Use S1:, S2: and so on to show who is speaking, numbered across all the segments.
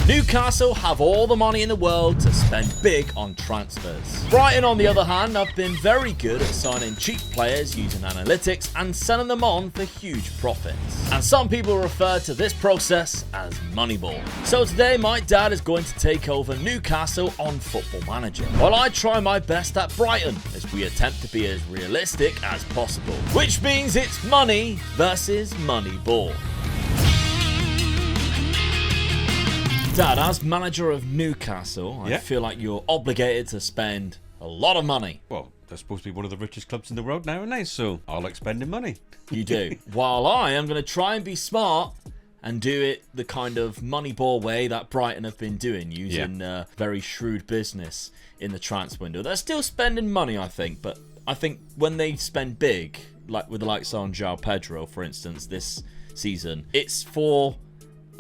S1: Newcastle have all the money in the world to spend big on transfers. Brighton, on the other hand, have been very good at signing cheap players using analytics and selling them on for huge profits. And some people refer to this process as MoneyBall. So today, my dad is going to take over Newcastle on Football Manager, while I try my best at Brighton as we attempt to be as realistic as possible. Which means it's money versus MoneyBall. Dad, as manager of Newcastle, I feel like you're obligated to spend a lot of money.
S2: Well, they're supposed to be one of the richest clubs in the world nowadays, so I like spending money.
S1: You do. While I am going to try and be smart and do it the kind of Moneyball way that Brighton have been doing, using very shrewd business in the transfer window. They're still spending money, I think, but I think when they spend big, like with the likes on João Pedro, for instance, this season, it's for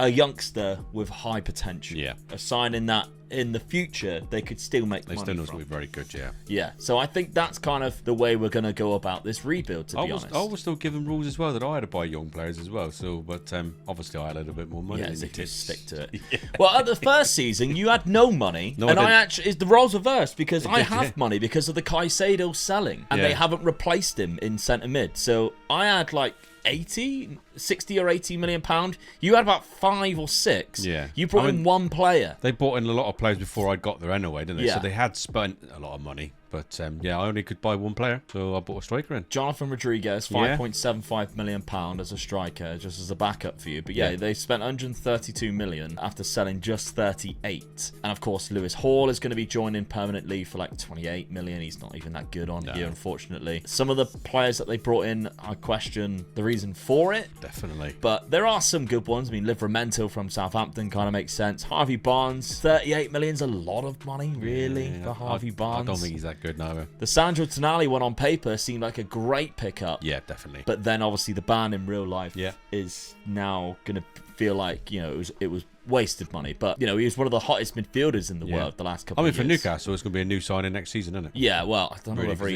S1: a youngster with high potential.
S2: Yeah.
S1: A signing that in the future they could still make money from.
S2: They still know it's very good, yeah.
S1: Yeah, so I think that's kind of the way we're going to go about this rebuild, to be honest.
S2: I was still given rules as well that I had to buy young players as well. So, but obviously I had a little bit more money.
S1: Yeah, as if you stick to it. Yeah. Well, at the first season, you had no money,
S2: no,
S1: and I actually the roles reversed because I have money because of the Caicedo selling, and they haven't replaced him in centre mid. So I had like 60 or 80 million pound. You had about 5 or 6.
S2: Yeah.
S1: You brought in one player.
S2: They bought in a lot of players before I got there anyway, didn't they?
S1: Yeah.
S2: So they had spent a lot of money. But I only could buy one player, so I bought a striker in.
S1: Jonathan Rodriguez, £5.75 million as a striker, just as a backup for you. But they spent 132 million after selling just 38. And of course, Lewis Hall is going to be joining permanently for like 28 million. He's not even that good on here, unfortunately. Some of the players that they brought in, I question the reason for it.
S2: Definitely.
S1: But there are some good ones. I mean, Livramento from Southampton kind of makes sense. Harvey Barnes, 38 million's a lot of money, really, for Harvey Barnes.
S2: I don't think he's that good now.
S1: The Sandro Tonali one on paper seemed like a great pickup.
S2: Yeah, definitely.
S1: But then obviously the ban in real life is now going to feel like, it was wasted money. But, he was one of the hottest midfielders in the world the last couple of years.
S2: For Newcastle, it's going to be a new signing next season, isn't it?
S1: Yeah, well, I don't know whether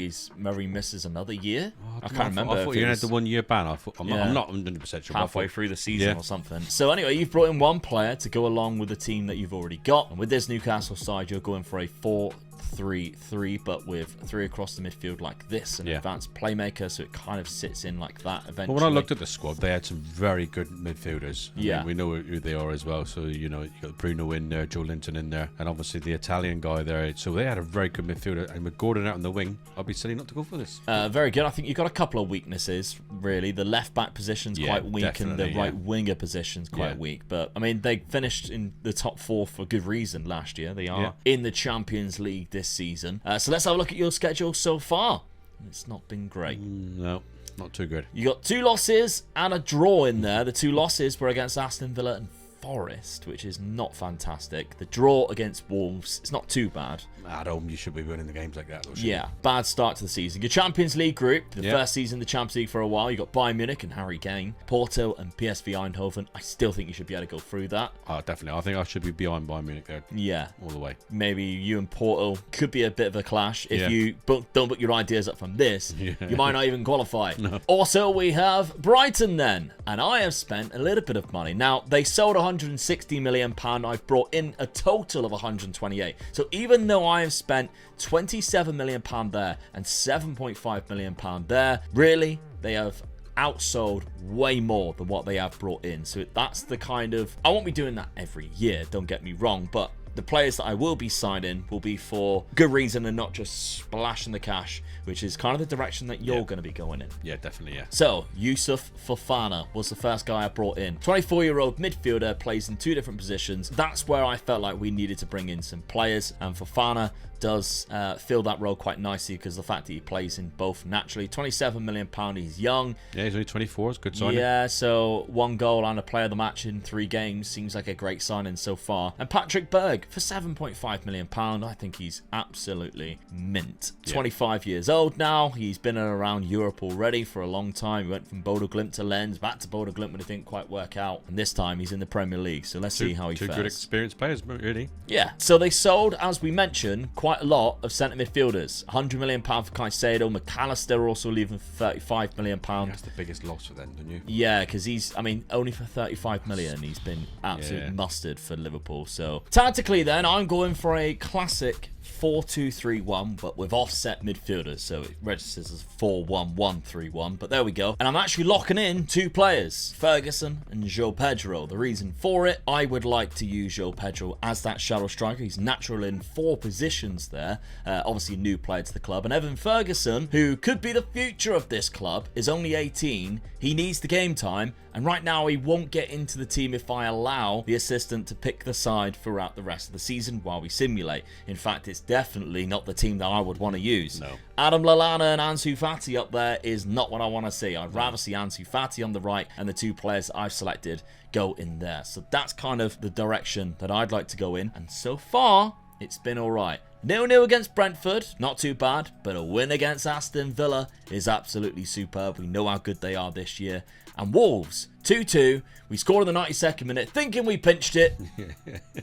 S1: he misses another year. I can't remember.
S2: I thought you had the 1 year ban. I'm not 100% sure.
S1: Halfway through the season or something. So anyway, you've brought in one player to go along with the team that you've already got. And with this Newcastle side, you're going for a 4-3-3, but with 3 across the midfield like this, an advanced playmaker, so it kind of sits in like that eventually.
S2: Well, when I looked at the squad, they had some very good midfielders. I mean, we know who they are as well. So, you got Bruno in there, Joe Linton in there, and obviously the Italian guy there. So they had a very good midfielder. And with Gordon out on the wing, I'd be silly not to go for this.
S1: Very good. I think you've got a couple of weaknesses, really. The left-back position's quite weak, and the right-winger position's quite weak. But, I mean, they finished in the top 4 for good reason last year. They are in the Champions League this season. So let's have a look at your schedule so far. It's not been great.
S2: No, not too good.
S1: You got 2 losses and a draw in there. The 2 losses were against Aston Villa and Forest, which is not fantastic. The draw against Wolves, it's not too bad.
S2: At home, you should be winning the games like that, though.
S1: Yeah, bad start to the season. Your Champions League group, the first season in the Champions League for a while. You got Bayern Munich and Harry Kane, Porto and PSV Eindhoven. I still think you should be able to go through that.
S2: Definitely. I think I should be behind Bayern Munich there.
S1: Yeah.
S2: All the way.
S1: Maybe you and Porto could be a bit of a clash. If you don't put your ideas up from this, you might not even qualify. No. Also, we have Brighton then. And I have spent a little bit of money. Now, they sold £160 million. I've brought in a total of 128. So even though I have spent £27 million there and £7.5 million there, really, they have outsold way more than what they have brought in. So that's the kind of... I won't be doing that every year, don't get me wrong, but the players that I will be signing will be for good reason and not just splashing the cash, which is kind of the direction that you're going to be going in.
S2: Yeah, definitely, yeah.
S1: So, Yusuf Fofana was the first guy I brought in. 24-year-old midfielder, plays in 2 different positions. That's where I felt like we needed to bring in some players, and Fofana does fill that role quite nicely because of the fact that he plays in both naturally. £27 million, he's young.
S2: Yeah, he's only 24, it's a good signing.
S1: Yeah, so 1 goal and a player of the match in 3 games seems like a great signing so far. And Patrick Berg, Salzburg for £7.5 million. I think he's absolutely mint. 25 years old now. He's been around Europe already for a long time. He went from Bodo Glimt to Lens, back to Bodo Glimt when it didn't quite work out. And this time he's in the Premier League. So let's see how he fares.
S2: Two good experienced players, really.
S1: Yeah. So they sold, as we mentioned, quite a lot of centre midfielders. £100 million for Caicedo. McAllister also leaving for £35 million.
S2: That's the biggest loss for them, don't you?
S1: Yeah, because only for £35 million, he's been absolute mustard for Liverpool. So tactically then, I'm going for a classic 4-2-3-1, but with offset midfielders, so it registers as 4-1-1-3-1, but there we go. And I'm actually locking in 2 players, Ferguson and João Pedro. The reason for it, I would like to use João Pedro as that shadow striker. He's natural in 4 positions there, obviously a new player to the club. And Evan Ferguson, who could be the future of this club, is only 18. He needs the game time, and right now he won't get into the team if I allow the assistant to pick the side throughout the rest of the season while we simulate. In fact, it's definitely not the team that I would want to use.
S2: No.
S1: Adam Lallana and Ansu Fati up there is not what I want to see. I'd rather see Ansu Fati on the right and the 2 players that I've selected go in there. So that's kind of the direction that I'd like to go in. And so far, it's been all right. 0-0 against Brentford, not too bad, but a win against Aston Villa is absolutely superb. We know how good they are this year. And Wolves, 2-2. We scored in the 92nd minute, thinking we pinched it.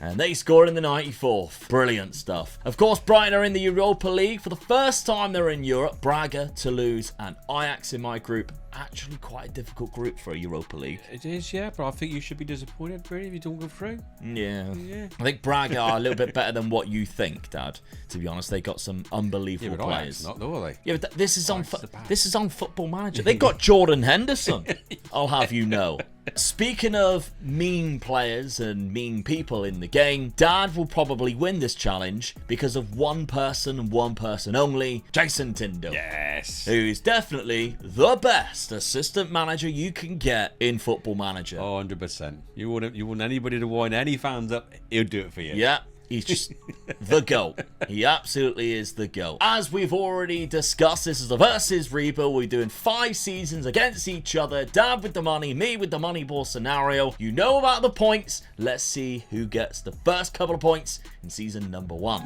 S1: And they scored in the 94th. Brilliant stuff. Of course, Brighton are in the Europa League. For the first time they're in Europe. Braga, Toulouse, and Ajax in my group. Actually quite a difficult group for a Europa League.
S2: It is, yeah, but I think you should be disappointed, really, if you don't go through.
S1: Yeah. I think Braga are a little bit better than what you think, Dad. To be honest, they got some unbelievable players.
S2: Not though, are they?
S1: Yeah, but this is on Football Manager. They got Jordan Henderson. I'll have you know. Speaking of mean players and mean people in the game, Dad will probably win this challenge because of one person and one person only, Jason Tyndall.
S2: Yes.
S1: Who is definitely the best assistant manager you can get in Football Manager.
S2: Oh, 100%. You want anybody to wind any fans up, he'll do it for you.
S1: Yeah. He's just the GOAT. He absolutely is the GOAT. As we've already discussed, this is a versus rebuild. We're doing 5 seasons against each other. Dad with the money, me with the MoneyBall scenario. You know about the points. Let's see who gets the first couple of points in season number 1.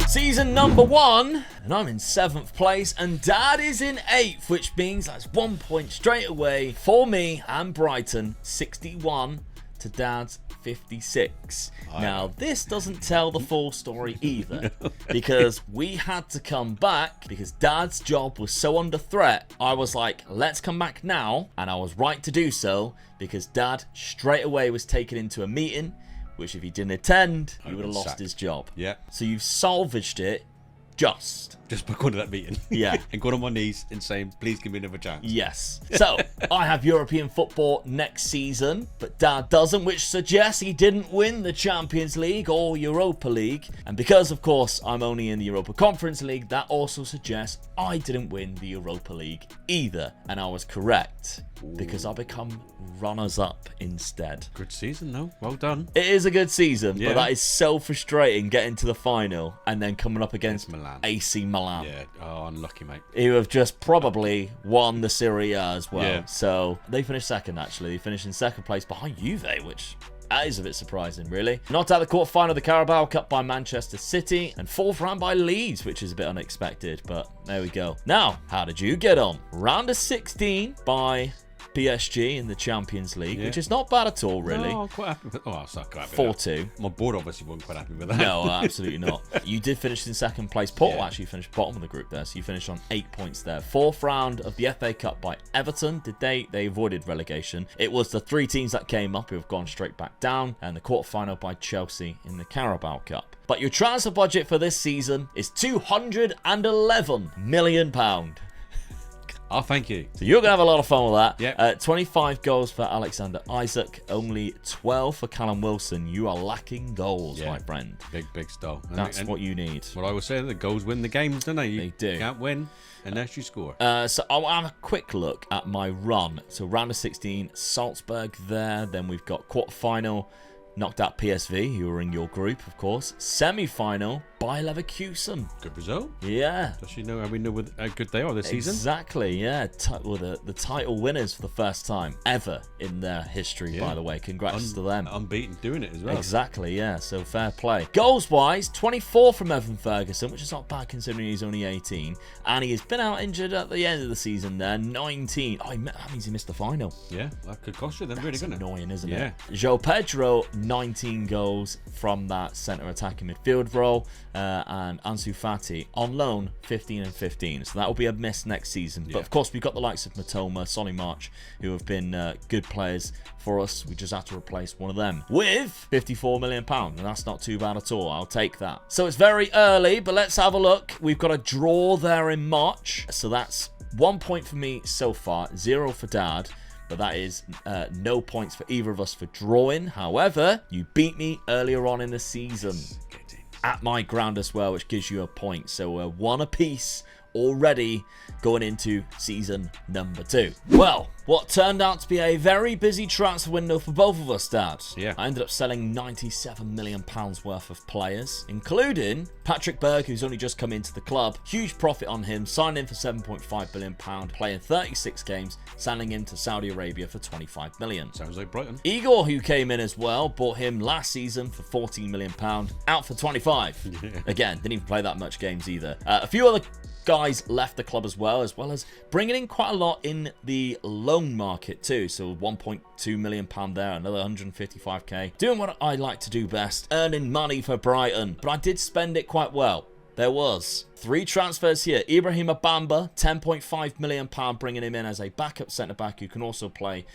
S1: Season number 1, and I'm in 7th place, and Dad is in 8th, which means that's 1 point straight away for me and Brighton. 61 to Dad's 56. Now, this doesn't tell the full story either, because we had to come back because Dad's job was so under threat. I was like, let's come back now, and I was right to do so because Dad straight away was taken into a meeting, which if he didn't attend, he would have lost his job.
S2: Yeah.
S1: So you've salvaged it just
S2: by going to that meeting.
S1: Yeah.
S2: And going on my knees and saying, please give me another chance.
S1: Yes. So, I have European football next season, but Dad doesn't, which suggests he didn't win the Champions League or Europa League. And because, of course, I'm only in the Europa Conference League, that also suggests I didn't win the Europa League either. And I was correct, because I become runners-up instead.
S2: Good season, though. Well done.
S1: It is a good season, but that is so frustrating getting to the final and then coming up against
S2: Milan.
S1: AC Milan.
S2: Yeah, oh, unlucky, mate.
S1: Who have just probably won the Serie A as well.
S2: Yeah.
S1: So they finished second, actually. They finished in second place behind Juve, which that is a bit surprising, really. Knocked out the quarterfinal of the Carabao Cup by Manchester City, and 4th round by Leeds, which is a bit unexpected, but there we go. Now, how did you get on? Round of 16 by PSG in the Champions League, which is not bad at all, really.
S2: No, I'm quite happy with I'm not quite happy
S1: 4-2.
S2: My board obviously wasn't quite happy with that.
S1: No, absolutely not. You did finish in second place. Porto actually finished bottom of the group there, so you finished on 8 points there. 4th round of the FA Cup by Everton. They avoided relegation. It was the 3 teams that came up who have gone straight back down, and the quarterfinal by Chelsea in the Carabao Cup. But your transfer budget for this season is £211 million.
S2: Oh, thank you.
S1: So you're going to have a lot of fun with that.
S2: Yep.
S1: 25 goals for Alexander Isak, only 12 for Callum Wilson. You are lacking goals, my friend.
S2: Big style.
S1: That's what you need.
S2: What I was saying, the goals win the games, don't they?
S1: They do.
S2: You can't win unless you score.
S1: So I'll have a quick look at my run. So round of 16, Salzburg there. Then we've got quarterfinal, knocked out PSV, who were in your group, of course. Semi-final, Bayern Bayer Leverkusen.
S2: Good result.
S1: Yeah.
S2: Does she know how we know how good they are this season?
S1: Exactly, yeah. Well, the title winners for the first time ever in their history, by the way. Congrats to them.
S2: Unbeaten doing it as well.
S1: Exactly, yeah. So fair play. Goals-wise, 24 from Evan Ferguson, which is not bad considering he's only 18. And he has been out injured at the end of the season there. 19. Oh, that means he missed the final.
S2: Yeah, that could cost you then, really, couldn't it?
S1: Annoying, isn't it? João Pedro, 19 goals from that centre attacking midfield role. And Ansu Fati on loan, 15 and 15. So that will be a miss next season. But of course, we've got the likes of Matoma, Solly March, who have been good players for us. We just have to replace one of them with £54 million. And that's not too bad at all. I'll take that. So it's very early, but let's have a look. We've got a draw there in March. So that's 1 point for me so far, 0 for Dad. But that is no points for either of us for drawing. However, you beat me earlier on in the season at my ground as well, which gives you a point. So we're 1 apiece already going into season number 2. Well, what turned out to be a very busy transfer window for both of us, Dad.
S2: Yeah.
S1: I ended up selling £97 million worth of players, including Patrick Berg, who's only just come into the club. Huge profit on him, signed in for £7.5 billion, playing 36 games, sending him to Saudi Arabia for £25 million.
S2: Sounds like Brighton.
S1: Igor, who came in as well, bought him last season for £14 million, out for 25.
S2: Yeah.
S1: Again, didn't even play that much games either. A few other guys left the club as well as bringing in quite a lot in the loan market too. So £1.2 million there, another 155k. Doing what I like to do best, earning money for Brighton. But I did spend it quite well. There was 3 transfers here. Ibrahim Abamba, £10.5 million, bringing him in as a backup centre-back who can also play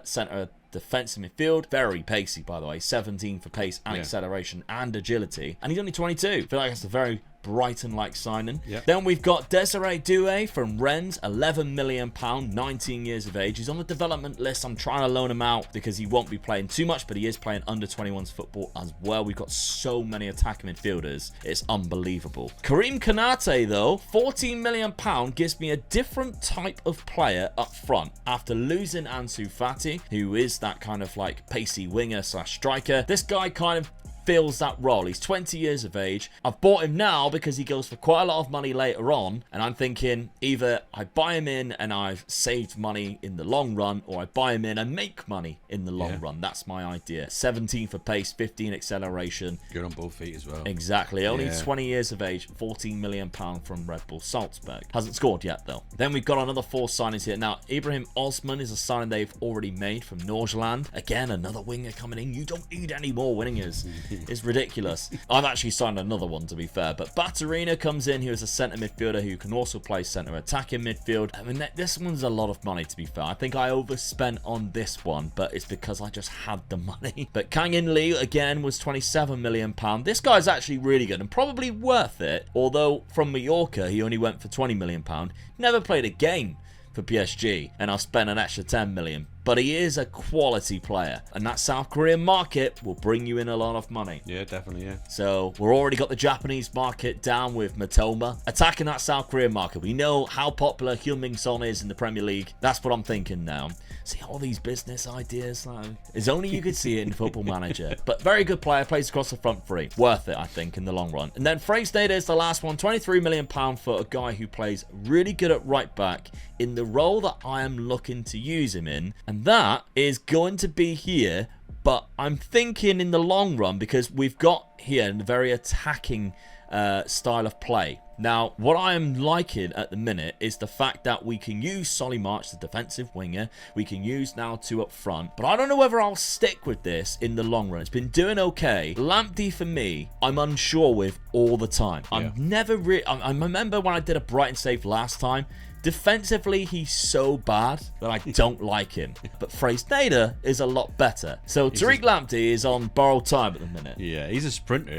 S1: centre defensive midfield. Very pacey, by the way. 17 for pace and acceleration and agility. And he's only 22. I feel like that's a very Brighton-like signing. Yep. Then we've got Desiree Doué from Rennes, £11 million, 19 years of age. He's on the development list. I'm trying to loan him out because he won't be playing too much, but he is playing under 21s football as well. We've got so many attacking midfielders. It's unbelievable. Karim Konate, though, £14 million, gives me a different type of player up front. After losing Ansu Fati, who is that kind of like pacey winger / striker, this guy kind of fills that role. He's 20 years of age. I've bought him now because he goes for quite a lot of money later on, and I'm thinking either I buy him in and I've saved money in the long run, or I buy him in and make money in the long run. That's my idea. 17 for pace, 15 acceleration.
S2: Good on both feet as well.
S1: Exactly. Only 20 years of age, £14 million from Red Bull Salzburg. Hasn't scored yet though. Then we've got another 4 signings here. Now, Ibrahim Osman is a signing they've already made from Norgeland. Again, another winger coming in. You don't need any more wingers. It's ridiculous. I've actually signed another one, to be fair, but Baturina comes in, who is a centre midfielder who can also play centre attacking midfield. I mean, this one's a lot of money, to be fair. I think I overspent on this one, but it's because I just had the money. But Kang In Lee, again, was £27 million. This guy's actually really good and probably worth it, although from Mallorca, he only went for £20 million. Never played a game for PSG, and I'll spend an extra £10 million. But he is a quality player, and that South Korean market will bring you in a lot of money.
S2: Yeah, definitely, yeah.
S1: So we've already got the Japanese market down with Matoma. Attacking that South Korean market. We know how popular Heung-min Son is in the Premier League. That's what I'm thinking now. See, all these business ideas, like, it's only you could see it in Football Manager. But very good player, plays across the front 3. Worth it, I think, in the long run. And then Fraser Data is the last one. £23 million for a guy who plays really good at right back in the role that I am looking to use him in. And that is going to be here, but I'm thinking in the long run, because we've got here a very attacking style of play. Now, what I am liking at the minute is the fact that we can use Solly March, the defensive winger. We can use now 2 up front. But I don't know whether I'll stick with this in the long run. It's been doing okay. Lamptey, for me, I'm unsure with all the time. Yeah. I'm never really... I remember when I did a Brighton save last time. Defensively, he's so bad that I don't like him. But Fraser is a lot better. So Tariq Lamptey is on borrowed time at the minute.
S2: Yeah, he's a sprinter.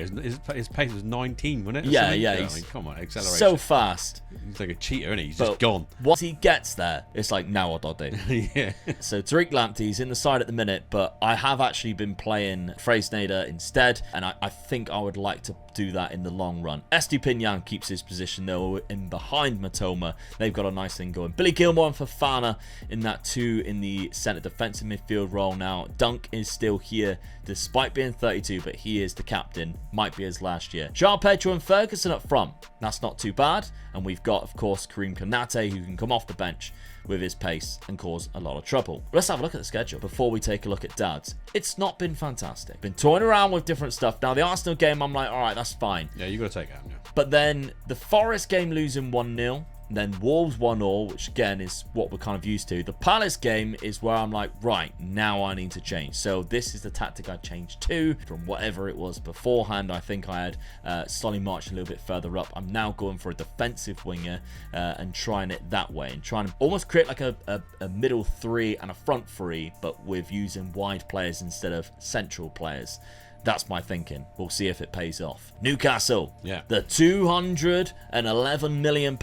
S2: His pace was 19, wasn't it?
S1: Yeah.
S2: I mean, come on, acceleration.
S1: So fast.
S2: He's like a cheater, isn't he? He's just gone.
S1: Once he gets there, it's like, now what do I do?
S2: Yeah.
S1: So Tariq Lamptey's in the side at the minute, but I have actually been playing Fraser instead, and I think I would like to do that in the long run. Estupinian keeps his position though in behind Matoma. They've got a nice thing going. Billy Gilmore and Fofana in that 2 in the centre defensive midfield role now. Dunk is still here despite being 32, but he is the captain. Might be his last year. João Pedro and Ferguson up front. That's not too bad. And we've got, of course, Karim Konate, who can come off the bench with his pace and cause a lot of trouble. Let's have a look at the schedule before we take a look at Dad's. It's not been fantastic. Been toying around with different stuff. Now, the Arsenal game, I'm like, all right, that's fine.
S2: Yeah, you got to take it out, yeah.
S1: But then the Forest game losing 1-0. Then Wolves 1-1, which again is what we're kind of used to. The Palace game is where I'm like, right, now I need to change. So this is the tactic I changed to from whatever it was beforehand. I think I had Solly March a little bit further up. I'm now going for a defensive winger and trying it that way. And trying to almost create like a middle 3 and a front 3, but with using wide players instead of central players. That's my thinking. We'll see if it pays off. Newcastle.
S2: Yeah.
S1: The £211 million.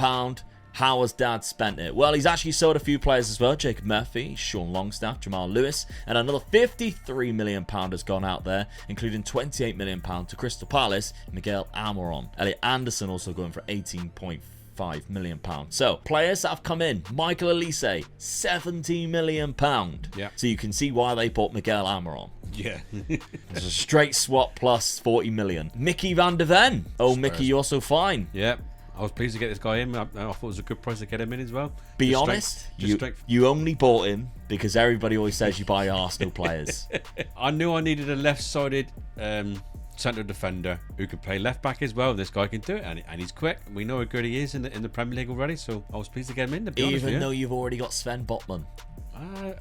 S1: How has Dad spent it? Well, he's actually sold a few players as well. Jacob Murphy, Sean Longstaff, Jamal Lewis, and another £53 million has gone out there, including £28 million to Crystal Palace, Miguel Almiron. Elliot Anderson also going for £18.5 million. So, players that have come in. Michael Elise, £70 million.
S2: Yeah.
S1: So you can see why they bought Miguel Almiron.
S2: Yeah.
S1: It's a straight swap plus 40 million. Mickey van der Ven. Oh, Spurs. Mickey, you're so fine.
S2: Yeah. I was pleased to get this guy in. I thought it was a good price to get him in as well.
S1: Be honest, you only bought him because everybody always says you buy Arsenal players.
S2: I knew I needed a left-sided centre defender who could play left back as well. This guy can do it, and he's quick. We know how good he is in the Premier League already, so I was pleased to get him in. To be honest with you.
S1: Even though you've already got Sven Botman.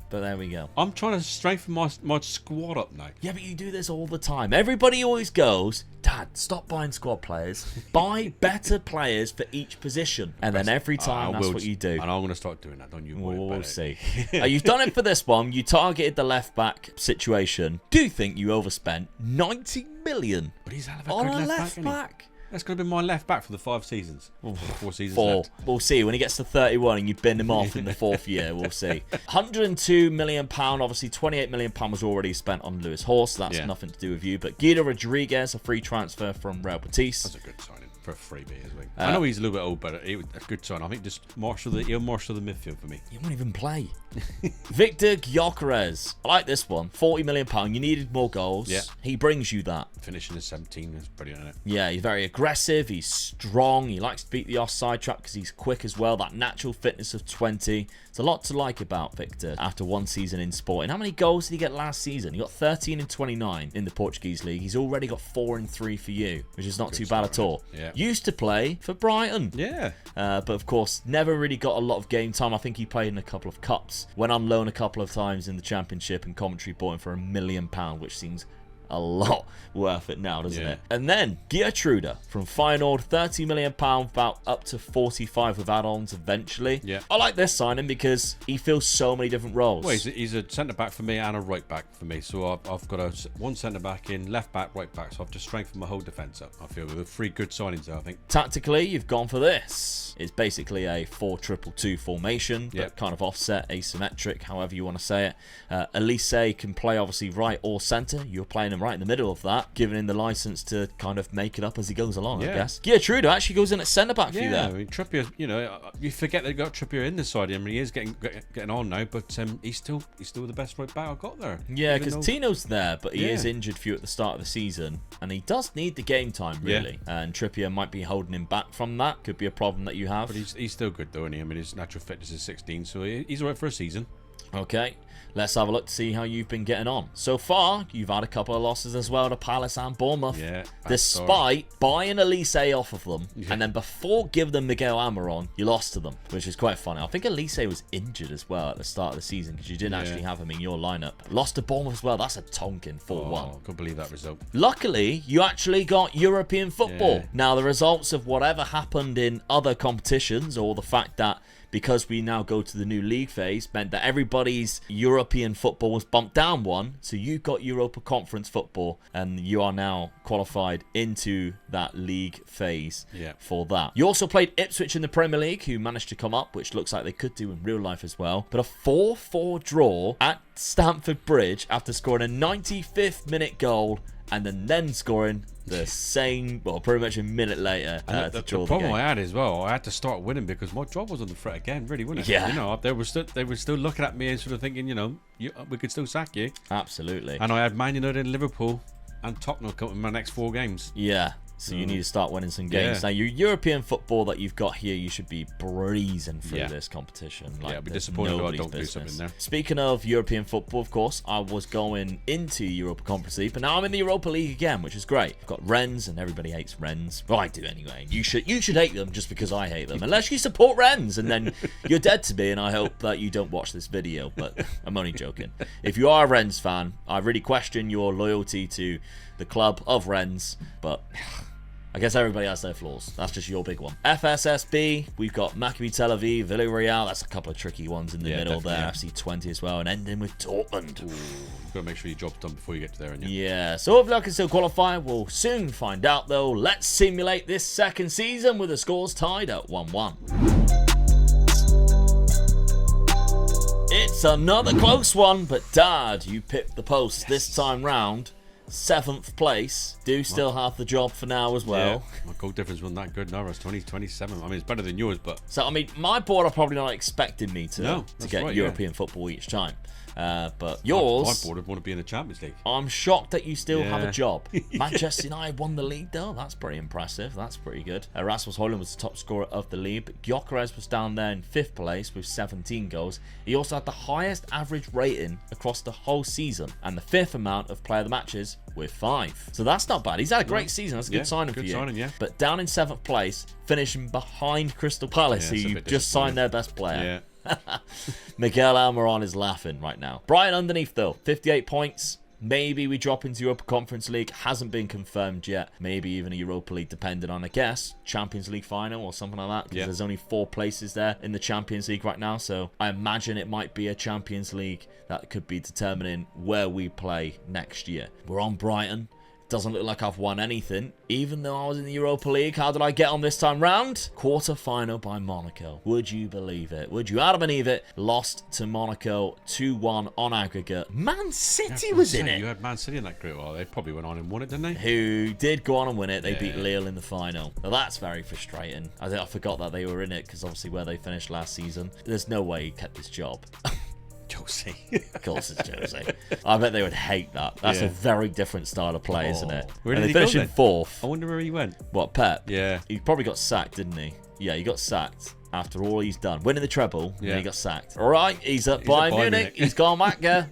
S1: But there we go.
S2: I'm trying to strengthen my squad up now.
S1: Yeah, but you do this all the time. Everybody always goes, Dad, stop buying squad players. Buy better players for each position. And then every time, that's what you do.
S2: And I'm going to start doing that. Don't you worry about it.
S1: We'll see. You've done it for this one. You targeted the left-back situation. Do you think you overspent $90 million
S2: but he's a
S1: on
S2: good
S1: a
S2: left-back? That's going to be my left back for the 5 seasons. 4 seasons
S1: 4.
S2: left.
S1: We'll see. When he gets to 31 and you bin him off in the 4th year, we'll see. £102 million. Obviously, £28 million was already spent on Lewis Hall, so that's nothing to do with you. But Guido Rodriguez, a free transfer from Real Betis.
S2: That's a good signing for a freebie as well. I know he's a little bit old, but a good sign. I think just he'll marshal the midfield for me.
S1: He won't even play. Victor Gyökeres. I like this one. £40 million. You needed more goals.
S2: Yeah.
S1: He brings you that.
S2: Finishing at 17 is brilliant, isn't it?
S1: Yeah, he's very aggressive. He's strong. He likes to beat the offside trap because he's quick as well. That natural fitness of 20. There's a lot to like about Victor after 1 season in Sporting. How many goals did he get last season? He got 13 and 29 in the Portuguese league. He's already got 4 and 3 for you, which is not too bad at all.
S2: Yeah.
S1: Used to play for Brighton.
S2: Yeah.
S1: But of course, never really got a lot of game time. I think he played in a couple of cups. Went on loan a couple of times in the Championship, and commentary bought him for £1 million, which seems a lot worth it now, doesn't it? And then Geertruida from Feyenoord, £30 million, about up to 45 with add-ons eventually.
S2: Yeah.
S1: I like this signing because he fills so many different roles.
S2: Well, he's a centre-back for me and a right-back for me. So I've got one centre-back in, left-back, right-back. So I've just strengthened my whole defence up, I feel, with 3 good signings there, I think.
S1: Tactically, you've gone for this. It's basically a 4-2-2 formation, but kind of offset, asymmetric, however you want to say it. Elise can play obviously right or centre. You're playing him right in the middle of that, giving him the license to kind of make it up as he goes along, I guess. Geertruida actually goes in at centre-back for you there.
S2: I mean, Trippier, you forget they got Trippier in the side. I mean, he is getting on now, but he's still the best right back I've got there. Yeah,
S1: because Tino's there, but he is injured for you at the start of the season, and he does need the game time, really. And Trippier might be holding him back from that. Could be a problem that you have.
S2: But he's still good, though, isn't he? I mean, his natural fitness is 16, so he's all right for a season.
S1: Okay, let's have a look to see how you've been getting on. So far, you've had a couple of losses as well to Palace and Bournemouth.
S2: Yeah.
S1: Despite buying Elise off of them, and then before giving them Miguel Almiron, you lost to them, which is quite funny. I think Elise was injured as well at the start of the season because you didn't actually have him in your lineup. Lost to Bournemouth as well. That's a Tonkin 4-1.
S2: I can't believe that result.
S1: Luckily, you actually got European football. Now, the results of whatever happened in other competitions, or the fact that because we now go to the new league phase, meant that everybody's European football was bumped down one. So you got Europa Conference football, and you are now qualified into that league phase for that. You also played Ipswich in the Premier League, who managed to come up, which looks like they could do in real life as well. But a 4-4 draw at Stamford Bridge after scoring a 95th minute goal and then scoring the same, well, pretty much a minute later to draw the
S2: problem
S1: game.
S2: I had as well, I had to start winning because my job was on the threat again, really, wasn't it?
S1: Yeah.
S2: You know, they were still looking at me and sort of thinking, you know, we could still sack you.
S1: Absolutely.
S2: And I had Man United, Liverpool, and Tottenham coming in my next 4 games.
S1: Yeah. So you need to start winning some games. Now, your European football that you've got here, you should be breezing through this competition. Like,
S2: I'll be disappointed if I don't do something there.
S1: Speaking of European football, of course, I was going into Europa Conference League, but now I'm in the Europa League again, which is great. I've got Rennes, and everybody hates Rennes. Well, I do anyway. You should hate them just because I hate them, unless you support Rennes, and then you're dead to me, and I hope that you don't watch this video, but I'm only joking. If you are a Rennes fan, I really question your loyalty to the club of Rennes, but I guess everybody has their flaws. That's just your big one. FSSB, we've got Maccabi Tel Aviv, Villarreal. That's a couple of tricky ones in the middle there. FC20 as well, and ending with Dortmund.
S2: Ooh, you've got to make sure your job's done before you get to there.
S1: Yeah, so hopefully I can still qualify. We'll soon find out, though. Let's simulate this second season with the scores tied at 1-1. It's another close one, but Dad, you picked the post this time round. 7th place. Do still have the job for now as well.
S2: Yeah, my goal difference wasn't that good. No, I was 27. I mean, it's better than yours, but...
S1: So, I mean, my board are probably not expecting me to get
S2: right,
S1: European football each time. But yours...
S2: My board would want to be in the Champions League.
S1: I'm shocked that you still have a job. Manchester United won the league, though. That's pretty impressive. That's pretty good. Rasmus Højlund was the top scorer of the league, but Gyökeres was down there in 5th place with 17 goals. He also had the highest average rating across the whole season, and the 5th amount of player of the matches with 5. So that's not bad. He's had a great season. That's a good signing for you.
S2: Signing,
S1: But down in 7th place, finishing behind Crystal Palace, who you've just signed their best player. Miguel Almiron is laughing right now. Brighton underneath, though. 58 points. Maybe we drop into Europa Conference League. Hasn't been confirmed yet. Maybe even a Europa League, depending on, I guess, Champions League final or something like that. Because there's only 4 places there in the Champions League right now. So I imagine it might be a Champions League that could be determining where we play next year. We're on Brighton. Doesn't look like I've won anything, even though I was in the Europa League. How did I get on this time round? Quarter-final by Monaco. Would you believe it? Would you? Adam and Eve lost to Monaco 2-1 on aggregate. Man City was in it.
S2: You had Man City in that group. Well, they probably went on and won it, didn't they?
S1: Who did go on and win it. They beat Lille in the final. Now, that's very frustrating. I forgot that they were in it because obviously where they finished last season. There's no way he kept his job.
S2: Josie.
S1: Of course it's Josie. I bet they would hate that. That's a very different style of play, isn't it?
S2: Where
S1: and
S2: did
S1: they
S2: he
S1: finished
S2: go
S1: in
S2: then?
S1: 4th.
S2: I wonder where he went.
S1: What, Pep?
S2: Yeah.
S1: He probably got sacked, didn't he? Yeah, he got sacked after all he's done. Winning the treble, and then he got sacked. All right, he's at Bayern Munich. He's gone back there.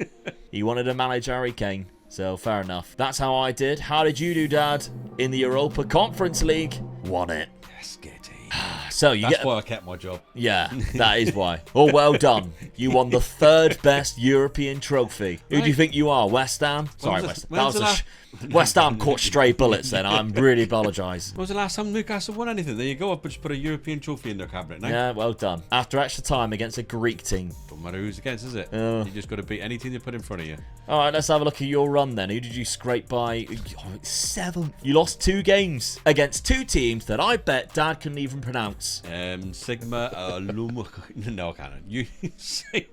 S1: He wanted to manage Harry Kane. So, fair enough. That's how I did. How did you do, Dad? In the Europa Conference League, won it.
S2: Yes, Getty.
S1: So
S2: That's why I kept my job.
S1: Yeah, that is why. Oh, well done. You won the 3rd best European trophy. Who do you think you are? West Ham? Sorry, West Ham. West Ham caught stray bullets then. I really apologise.
S2: When was the last time Newcastle won anything? There you go. I've just put a European trophy in their cabinet now.
S1: Yeah, well done. After extra time against a Greek team.
S2: Don't matter who's against, is it? You just got to beat anything they put in front of you.
S1: All right, let's have a look at your run then. Who did you scrape by? 7th. You lost 2 games against 2 teams that I bet Dad couldn't even pronounce.
S2: Sigma Luma. No, I can't. You say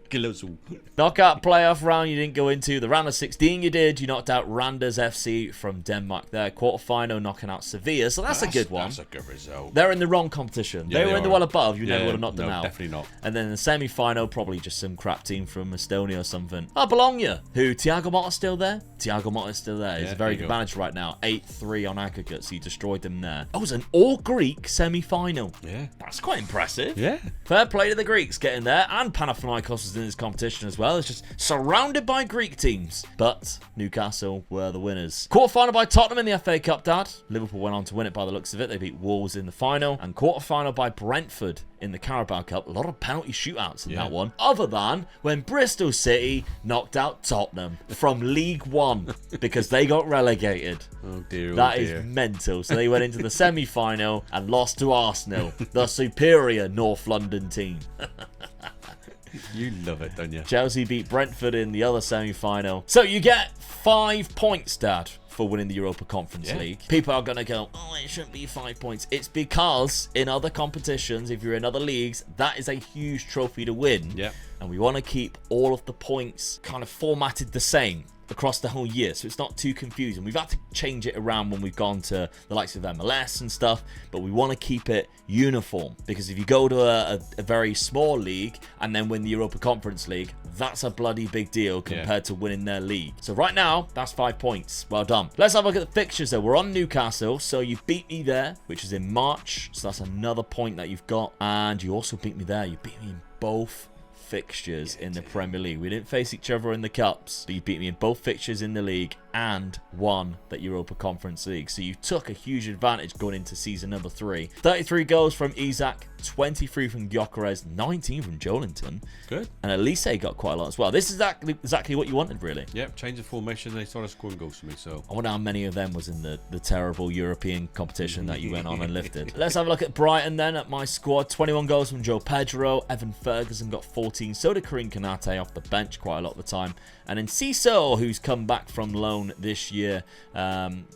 S1: Knockout playoff round you didn't go into. The round of 16 you did. You knocked out Randers FC from Denmark there. Quarterfinal knocking out Sevilla. So that's a good one.
S2: That's a good result.
S1: They're in the wrong competition.
S2: Yeah,
S1: they were in the one above. You never would have knocked them out.
S2: Definitely not.
S1: And then in the semi-final, probably just some crap team from Estonia or something. Oh, Bologna. Who? Thiago Motta's still there? Thiago Motta's still there. He's a very good manager right now. 8-3 on aggregate, so he destroyed them there. Oh, it was an all-Greek semi-final.
S2: Yeah.
S1: That's quite impressive.
S2: Yeah.
S1: Fair play to the Greeks getting there, and Panathinaikos was in this competition as well. It's just surrounded by Greek teams. But Newcastle were the winners. Quarterfinal by Tottenham in the FA Cup, Dad. Liverpool went on to win it by the looks of it. They beat Wolves in the final. And quarterfinal by Brentford in the Carabao Cup. A lot of penalty shootouts in that one. Other than when Bristol City knocked out Tottenham from League One because they got relegated.
S2: Oh dear.
S1: That is mental. So they went into the semi-final and lost to Arsenal, the superior North London team.
S2: You love it, don't you?
S1: Chelsea beat Brentford in the other semi-final. So you get 5 points, Dad, for winning the Europa Conference League. People are going to go, oh, it shouldn't be 5 points. It's because in other competitions, if you're in other leagues, that is a huge trophy to win.
S2: Yep.
S1: And we want to keep all of the points kind of formatted the same. across the whole year, so it's not too confusing. We've had to change it around when we've gone to the likes of MLS and stuff, but we want to keep it uniform, because if you go to a very small league and then win the Europa Conference League, that's a bloody big deal compared to winning their league. So right now, that's 5 points. Well done. Let's have a look at the fixtures though. We're on Newcastle, so you beat me there, which is in March, so that's another point that you've got. And you also beat me there. You beat me in both fixtures in the Premier League. We didn't face each other in the cups, but you beat me in both fixtures in the league and won that Europa Conference League. So you took a huge advantage going into season number 3. 33 goals from Isak, 23 from Gyökeres, 19 from Joelinton.
S2: Good.
S1: And Elise got quite a lot as well. This is exactly what you wanted, really.
S2: Yep, change the formation, they started scoring goals for me. So
S1: I wonder how many of them was in the terrible European competition that you went on and lifted. Let's have a look at Brighton then, at my squad. 21 goals from Joe Pedro. Evan Ferguson got 14. So did Karim Konate off the bench quite a lot of the time. And then Ciso, who's come back from loan this year,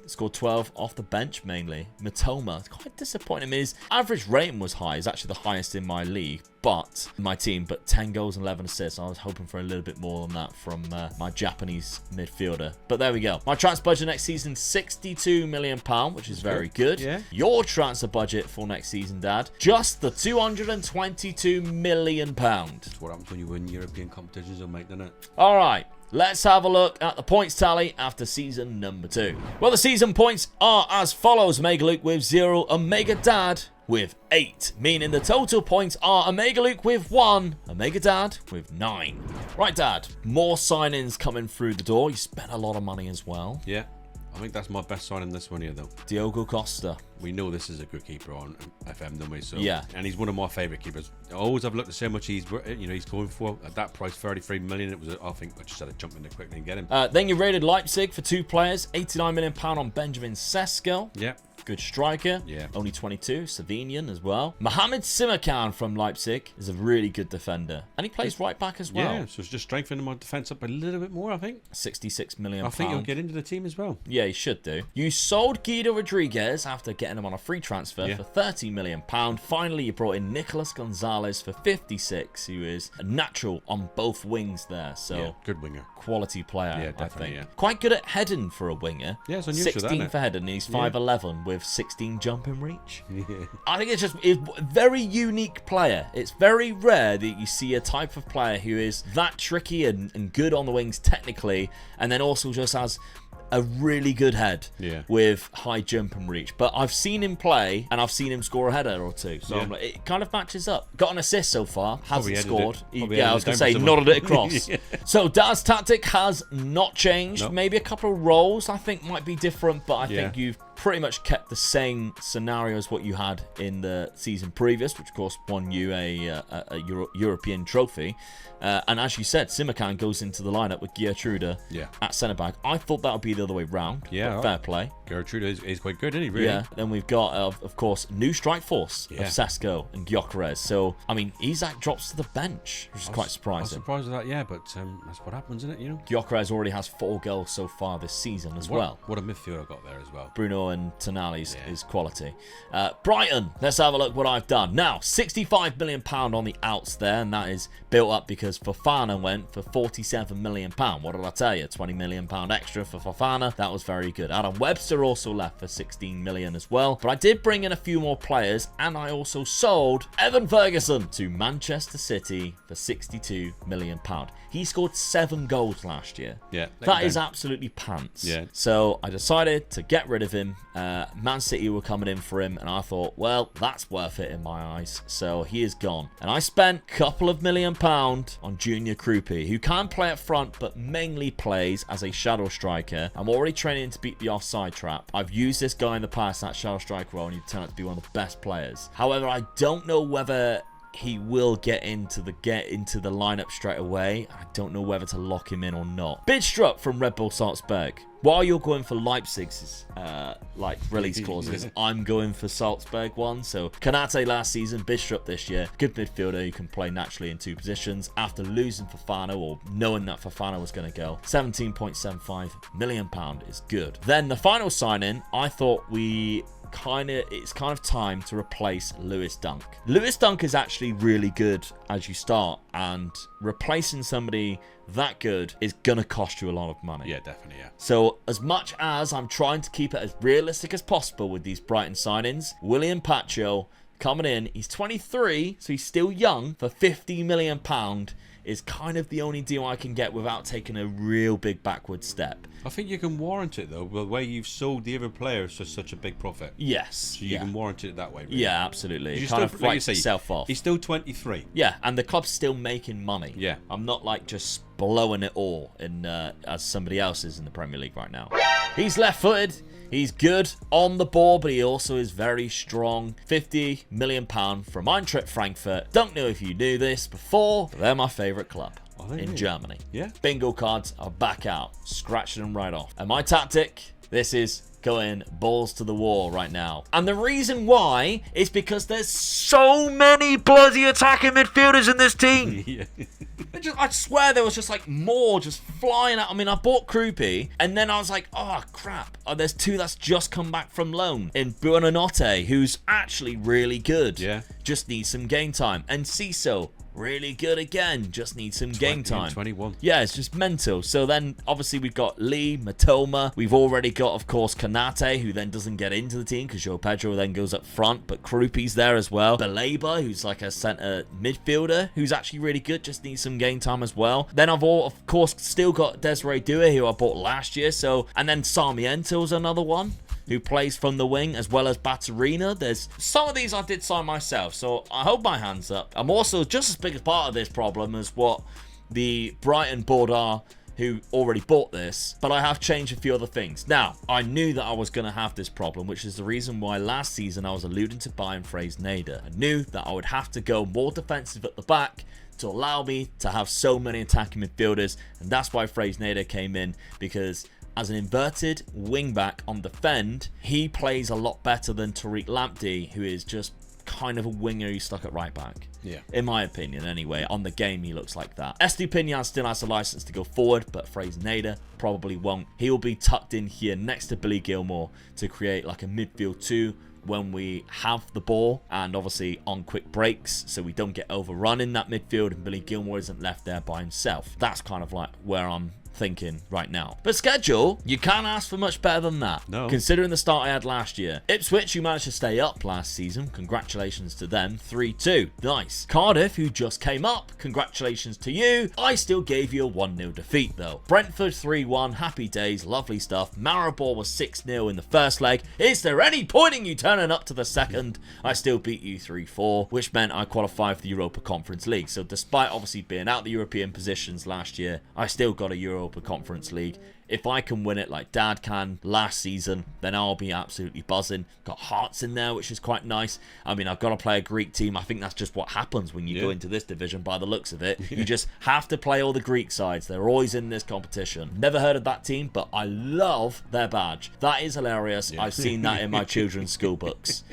S1: scored 12 off the bench mainly. Matoma, it's quite disappointing. I mean, his average rating was high. It's actually the highest in my league, but my team, but 10 goals and 11 assists. I was hoping for a little bit more than that from my Japanese midfielder. But there we go. My transfer budget next season, £62 million, which is very good.
S2: Yeah.
S1: Your transfer budget for next season, Dad, just the £222 million.
S2: That's what happens when you win European competitions, mate, doesn't it?
S1: All right. Let's have a look at the points tally after season number 2. Well, the season points are as follows. Omega Luke with 0, Omega Dad with 8, meaning the total points are Omega Luke with 1, Omega Dad with 9. Right, Dad, more signings coming through the door. You spent a lot of money as well.
S2: Yeah. I think that's my best signing this one here, though.
S1: Diogo Costa.
S2: We know this is a good keeper on FM, don't we? So,
S1: yeah.
S2: And he's one of my favourite keepers. I always have looked at how much he's going for. At that price, 33 million. It was, I think, I just had to jump in there quickly and get him.
S1: Then you rated Leipzig for 2 players. £89 million on Benjamin Sesko.
S2: Yeah.
S1: Good striker.
S2: Yeah.
S1: Only 22. Slovenian as well. Mohamed Simakan from Leipzig is a really good defender. And he plays right back as well.
S2: Yeah, so it's just strengthening my defence up a little bit more, I think.
S1: £66 million.
S2: I think he'll get into the team as well.
S1: Yeah, he should do. You sold Guido Rodriguez after getting him on a free transfer for £30 million. Finally, you brought in Nicolas Gonzalez for 56, who is a natural on both wings there. So
S2: yeah, good winger.
S1: Quality player,
S2: yeah, definitely,
S1: I think.
S2: Yeah.
S1: Quite good at heading for a winger.
S2: Yeah, it's unusual,
S1: 16 for heading, and he's 5'11 with 16 jumping reach.
S2: Yeah.
S1: I think it's a very unique player. It's very rare that you see a type of player who is that tricky and good on the wings technically, and then also just has a really good head with high jump and reach. But I've seen him play and I've seen him score a header or two. So I'm like, it kind of matches up. Got an assist so far. Hasn't scored.
S2: Yeah,
S1: I was going to say, nodded it across. So Dad's tactic has not changed.
S2: Nope.
S1: Maybe a couple of roles I think might be different, but I think you've pretty much kept the same scenario as what you had in the season previous, which of course won you a European trophy. And as you said, Simakan goes into the lineup with Gertrude at centre back. I thought that would be the other way round.
S2: Yeah,
S1: fair play.
S2: Gertrude is quite good, isn't he? Really? Yeah.
S1: Then we've got, of course, new strike force of Sesko and Gyökeres. So I mean, Isak drops to the bench, which is quite surprising.
S2: I was surprised with that, yeah, but that's what happens, isn't it? You know,
S1: Gyökeres already has 4 goals so far this season as well.
S2: What a midfielder got there as well.
S1: Bruno and Tonali's is quality. Brighton, let's have a look what I've done. Now, £65 million on the outs there, and that is built up because Fofana went for £47 million. What did I tell you? £20 million extra for Fofana. That was very good. Adam Webster also left for £16 million as well. But I did bring in a few more players, and I also sold Evan Ferguson to Manchester City for £62 million. He scored 7 goals last year.
S2: Yeah.
S1: That is absolutely pants.
S2: Yeah.
S1: So I decided to get rid of him. Man City were coming in for him, and I thought, well, that's worth it in my eyes. So he is gone. And I spent a couple of £1 million on Junior Krupi, who can play up front, but mainly plays as a shadow striker. I'm already training to beat the offside trap. I've used this guy in the past, that shadow striker role, and he turned out to be one of the best players. However, I don't know whether he will get into the lineup straight away. I don't know whether to lock him in or not. Bidstrup from Red Bull Salzburg. While you're going for Leipzig's release clauses, I'm going for Salzburg one. So Konate last season, Bidstrup this year. Good midfielder who can play naturally in 2 positions. After losing Fofana, or knowing that Fofana was going to go, £17.75 million is good. Then the final sign-in, I thought we it's kind of time to replace Lewis Dunk. Lewis Dunk is actually really good as you start, and replacing somebody that good is gonna cost you a lot of money.
S2: Yeah, definitely, yeah.
S1: So as much as I'm trying to keep it as realistic as possible with these Brighton signings, William Pacho coming in, he's 23, so he's still young, for £50 million is kind of the only deal I can get without taking a real big backward step.
S2: I think you can warrant it, though, the way you've sold the other players for such a big profit.
S1: Yes.
S2: So you can warrant it that way, really.
S1: Yeah, absolutely.
S2: You
S1: kind
S2: still,
S1: of writes itself off.
S2: He's still 23.
S1: Yeah, and the club's still making money.
S2: Yeah.
S1: I'm not like just blowing it all in as somebody else is in the Premier League right now. He's left-footed. He's good on the ball, but he also is very strong. £50 million from Eintracht Frankfurt. Don't know if you knew this before, but they're my favourite club in Germany.
S2: Yeah.
S1: Bingo cards are back out. Scratching them right off. And my tactic, this is going balls to the wall right now. And the reason why is because there's so many bloody attacking midfielders in this team.
S2: Yeah.
S1: I swear there was just like more just flying out. I mean, I bought Krupi, and then I was like, oh crap. Oh, there's two that's just come back from loan in Buonanotte, who's actually really good.
S2: Yeah.
S1: Just needs some game time. And Ciso, really good again. Just needs some game time.
S2: 21.
S1: Yeah, it's just mental. So then, obviously, we've got Lee, Matoma. We've already got, of course, Kanate, who then doesn't get into the team because João Pedro then goes up front. But Krupi's there as well. Baleba, who's like a centre midfielder, who's actually really good. Just needs some game time as well. Then I've, of course, still got Desiree Doué, who I bought last year. So, and then Sarmiento's another one who plays from the wing, as well as Batarina. There's some of these I did sign myself, so I hold my hands up. I'm also just as big a part of this problem as what the Brighton board are, who already bought this, but I have changed a few other things. Now, I knew that I was going to have this problem, which is the reason why last season I was alluding to buying Fraser-Nader. I knew that I would have to go more defensive at the back to allow me to have so many attacking midfielders, and that's why Fraser-Nader came in, because as an inverted wing-back on defend, he plays a lot better than Tariq Lamptey, who is just kind of a winger who's stuck at right back.
S2: Yeah.
S1: In my opinion, anyway. On the game, he looks like that. Estupiñán still has a license to go forward, but Fraser-Nader probably won't. He will be tucked in here next to Billy Gilmore to create like a midfield 2 when we have the ball, and obviously on quick breaks, so we don't get overrun in that midfield and Billy Gilmore isn't left there by himself. That's kind of like where I'm thinking right now. But schedule, you can't ask for much better than that.
S2: No.
S1: Considering the start I had last year. Ipswich, who managed to stay up last season. Congratulations to them. 3-2. Nice. Cardiff, who just came up. Congratulations to you. I still gave you a 1-0 defeat though. Brentford 3-1. Happy days. Lovely stuff. Maribor was 6-0 in the first leg. Is there any point in you turning up to the second? I still beat you 3-4, which meant I qualified for the Europa Conference League. So despite obviously being out the European positions last year, I still got a Europa Conference League. If I can win it like Dad can last season, then I'll be absolutely buzzing. Got Hearts in there, which is quite nice. I mean, I've got to play a Greek team. I think that's just what happens when you go into this division by the looks of it. You just have to play all the Greek sides. They're always in this competition. Never heard of that team, but I love their badge. That is hilarious. I've seen that in my children's school books.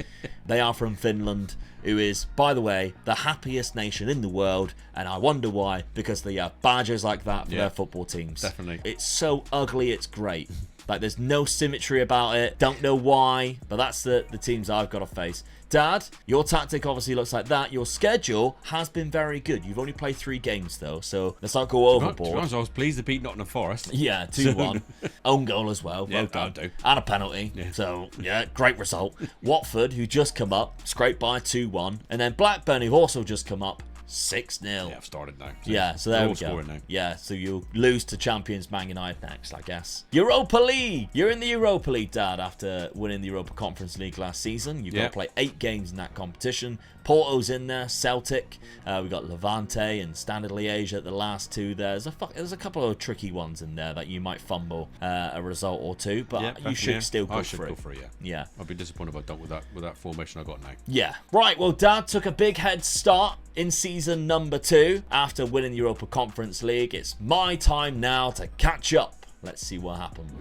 S1: They are from Finland, who is, by the way, the happiest nation in the world, and I wonder why, because they have badges like that for their football teams.
S2: Definitely.
S1: It's so ugly, it's great. Like, there's no symmetry about it. Don't know why, but that's the teams I've got to face. Dad, your tactic obviously looks like that. Your schedule has been very good. You've only played 3 games, though, so let's not go overboard.
S2: To be honest, I was pleased to beat Nottingham Forest.
S1: Yeah, 2-1. Own goal as well.
S2: Yeah,
S1: well done.
S2: that'll do.
S1: And a penalty.
S2: Yeah.
S1: So, yeah, great result. Watford, who just come up, scraped by 2-1. And then Blackburn, who've also just come up, 6-0.
S2: Yeah, I've started now. So
S1: Yeah, so there we go.
S2: scoring now.
S1: Yeah, so you'll lose to champions Man United next, I guess. Europa League. You're in the Europa League, Dad, after winning the Europa Conference League last season. You've got to play 8 games in that competition. Porto's in there, Celtic. We've got Levante and Standard Liège at the last 2 there. There's a couple of tricky ones in there that you might fumble a result or 2, but you should still go for it.
S2: Go for it,
S1: Yeah.
S2: I'd be disappointed if I don't with that formation I got now.
S1: Yeah. Right, well, Dad took a big head start in season number 2 after winning the Europa Conference League. It's my time now to catch up. Let's see what happens.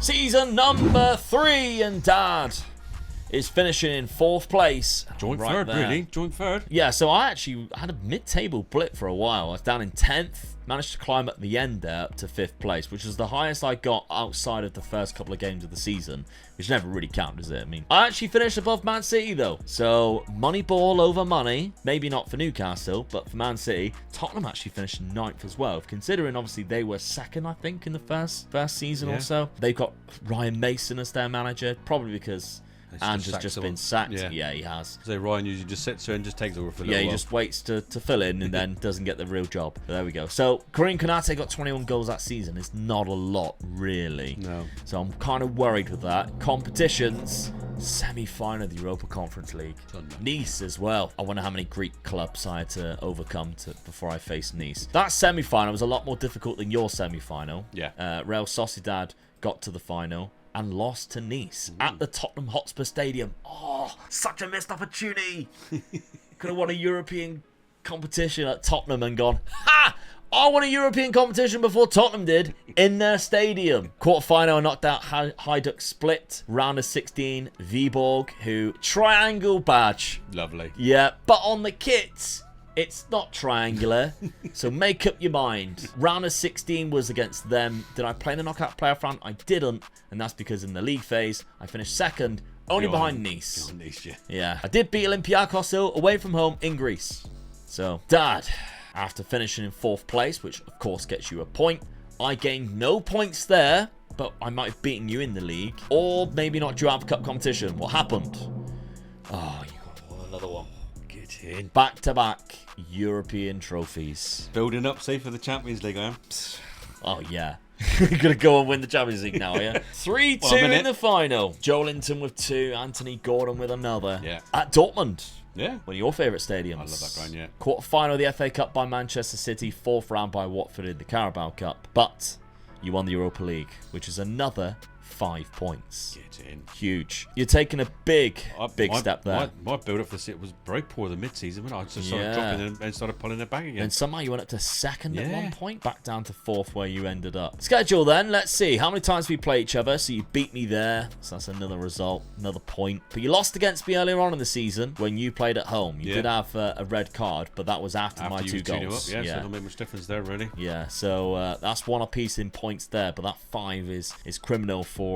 S1: Season number 3, and Dad, is finishing in 4th place.
S2: Joint third, really. Joint third.
S1: Yeah, so I actually had a mid-table blip for a while. I was down in 10th. Managed to climb at the end there up to 5th place, which is the highest I got outside of the first couple of games of the season, which never really counted, does it? I mean, I actually finished above Man City, though. So, Moneyball over money. Maybe not for Newcastle, but for Man City. Tottenham actually finished 9th as well, considering, obviously, they were 2nd, I think, in the first season or so. They've got Ryan Mason as their manager, probably because Ange has just been sacked. Yeah, he has.
S2: So Ryan usually just sits there and just takes over for a little
S1: while.
S2: He
S1: just waits to fill in and then doesn't get the real job. But there we go. So Karim Konate got 21 goals that season. It's not a lot, really.
S2: No.
S1: So I'm kind of worried with that. Competitions. Semi-final of the Europa Conference League. Nice as well. I wonder how many Greek clubs I had to overcome before I faced Nice. That semi-final was a lot more difficult than your semi-final.
S2: Yeah.
S1: Real Sociedad got to the final and lost to Nice at the Tottenham Hotspur Stadium. Oh, such a missed opportunity. Could have won a European competition at Tottenham and gone, ha! I won a European competition before Tottenham did in their stadium. Quarterfinal knocked out Hajduk Split. Round of 16, Viborg, who triangle badge.
S2: Lovely.
S1: Yeah, but on the kits, it's not triangular, so make up your mind. Round of 16 was against them. Did I play in the knockout playoff round? I didn't, and that's because in the league phase, I finished 2nd, only behind Nice. Yeah, I did beat Olympiacos though, away from home in Greece. So, Dad, after finishing in 4th place, which of course gets you a point, I gained no points there, but I might have beaten you in the league, or maybe not Joab Cup competition. What happened? Oh, you got another one.
S2: Get in.
S1: Back-to-back European trophies.
S2: Building up, say, for the Champions League, I am.
S1: Oh, yeah. You're going to go and win the Champions League now, are you? 3-2 in the final. Joe Linton with 2, Anthony Gordon with another.
S2: Yeah.
S1: At Dortmund.
S2: Yeah.
S1: One of your favourite stadiums.
S2: I love that ground, yeah.
S1: Quarter-final of the FA Cup by Manchester City. 4th round by Watford in the Carabao Cup. But you won the Europa League, which is another 5 points.
S2: Get in.
S1: Huge. You're taking a big step there.
S2: My build-up for City was very poor the mid-season when I just started dropping and started pulling it back again.
S1: And somehow you went up to 2nd at one point, back down to 4th where you ended up. Schedule then, let's see. How many times we play each other? So you beat me there. So that's another result, another point. But you lost against me earlier on in the season when you played at home. You did have a red card, but that was after my 2 goals.
S2: Up, so it don't make much difference there, really.
S1: Yeah, so that's 1 apiece in points there, but that 5 is criminal for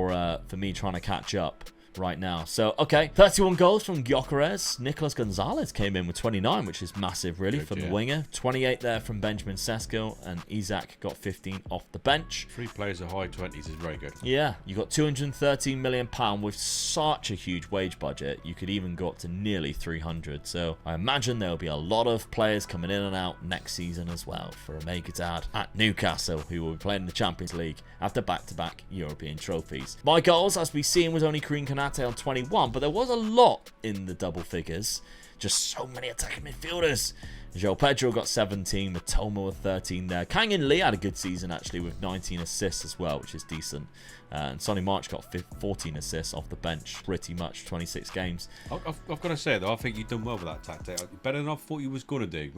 S1: me trying to catch up right now. So, okay, 31 goals from Gyökeres. Nicolas Gonzalez came in with 29, which is massive, really, from the winger. 28 there from Benjamin Sesko, and Isak got 15 off the bench.
S2: 3 players at high 20s is very good.
S1: Yeah, you got £213 million with such a huge wage budget. You could even go up to nearly 300. So, I imagine there'll be a lot of players coming in and out next season as well for Omega Dad at Newcastle, who will be playing in the Champions League after back-to-back European trophies. My goals, as we've seen, was only Karim Konate on 21, but there was a lot in the double figures. Just so many attacking midfielders. João Pedro got 17, Matoma with 13 there. Kang-in Lee had a good season, actually, with 19 assists as well, which is decent. And Sonny March got 14 assists off the bench, pretty much 26 games.
S2: I've got to say, though, I think you've done well with that tactic. Better than I thought you was going to do.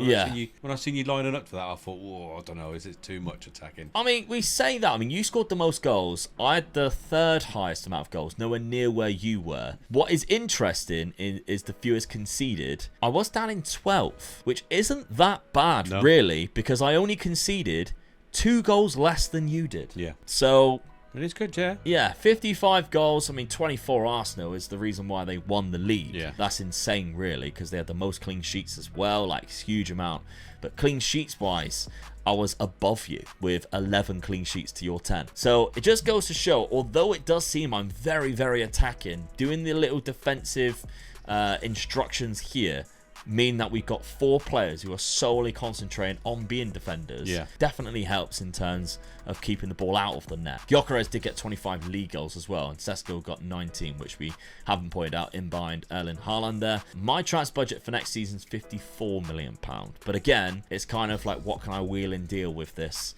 S2: When I seen you lining up for that, I thought, I don't know, is it too much attacking?
S1: I mean, we say that. I mean, you scored the most goals. I had the 3rd highest amount of goals, nowhere near where you were. What is interesting is the fewest conceded. I was down in 12th, which isn't that bad, really, because I only conceded 2 goals less than you did.
S2: Yeah.
S1: So
S2: it is good, yeah.
S1: Yeah, 55 goals. I mean, 24 Arsenal is the reason why they won the league.
S2: Yeah.
S1: That's insane, really, because they had the most clean sheets as well, like, huge amount. But clean sheets-wise, I was above you with 11 clean sheets to your 10. So it just goes to show, although it does seem I'm very, very attacking, doing the little defensive instructions here mean that we've got 4 players who are solely concentrating on being defenders. Definitely helps in terms of keeping the ball out of the net. Gyökeres did get 25 league goals as well, and Sesko got 19, which we haven't pointed out, in behind Erling Haaland there. My transfer budget for next season is £54 million. But again, it's kind of like, what can I wheel and deal with this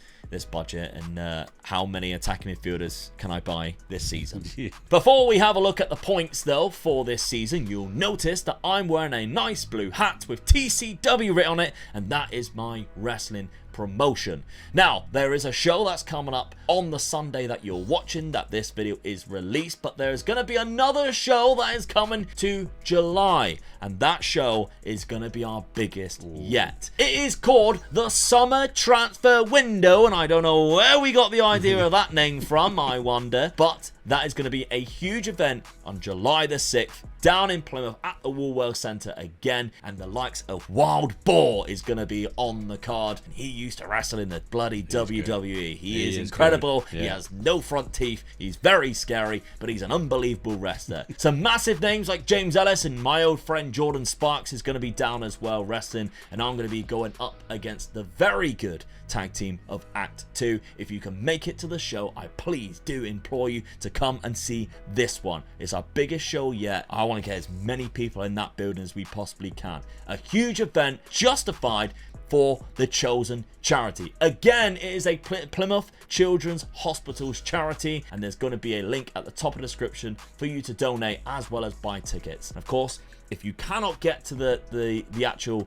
S1: budget, and how many attacking midfielders can I buy this season? Before we have a look at the points, though, for this season, you'll notice that I'm wearing a nice blue hat with TCW written on it, and that is my wrestling promotion. Now, there is a show that's coming up on the Sunday that you're watching, that this video is released, but there's going to be another show that is coming to July, and that show is going to be our biggest yet. It is called the Summer Transfer Window, and I don't know where we got the idea of that name from, I wonder, but that is going to be a huge event on July the 6th down in Plymouth at the Woolwell Centre again, and the likes of Wild Boar is going to be on the card. And he used to wrestle in the bloody WWE. He is incredible. Yeah. He has no front teeth. He's very scary, but he's an unbelievable wrestler. Some massive names like James Ellis and my old friend Jordan Sparks is going to be down as well wrestling, and I'm going to be going up against the very good tag team of Act 2. If you can make it to the show, I please do implore you to come and see this one. It's our biggest show yet. I want to get as many people in that building as we possibly can. A huge event justified for the chosen charity. Again, it is a Plymouth Children's Hospitals charity, and there's going to be a link at the top of the description for you to donate as well as buy tickets. And of course, if you cannot get to the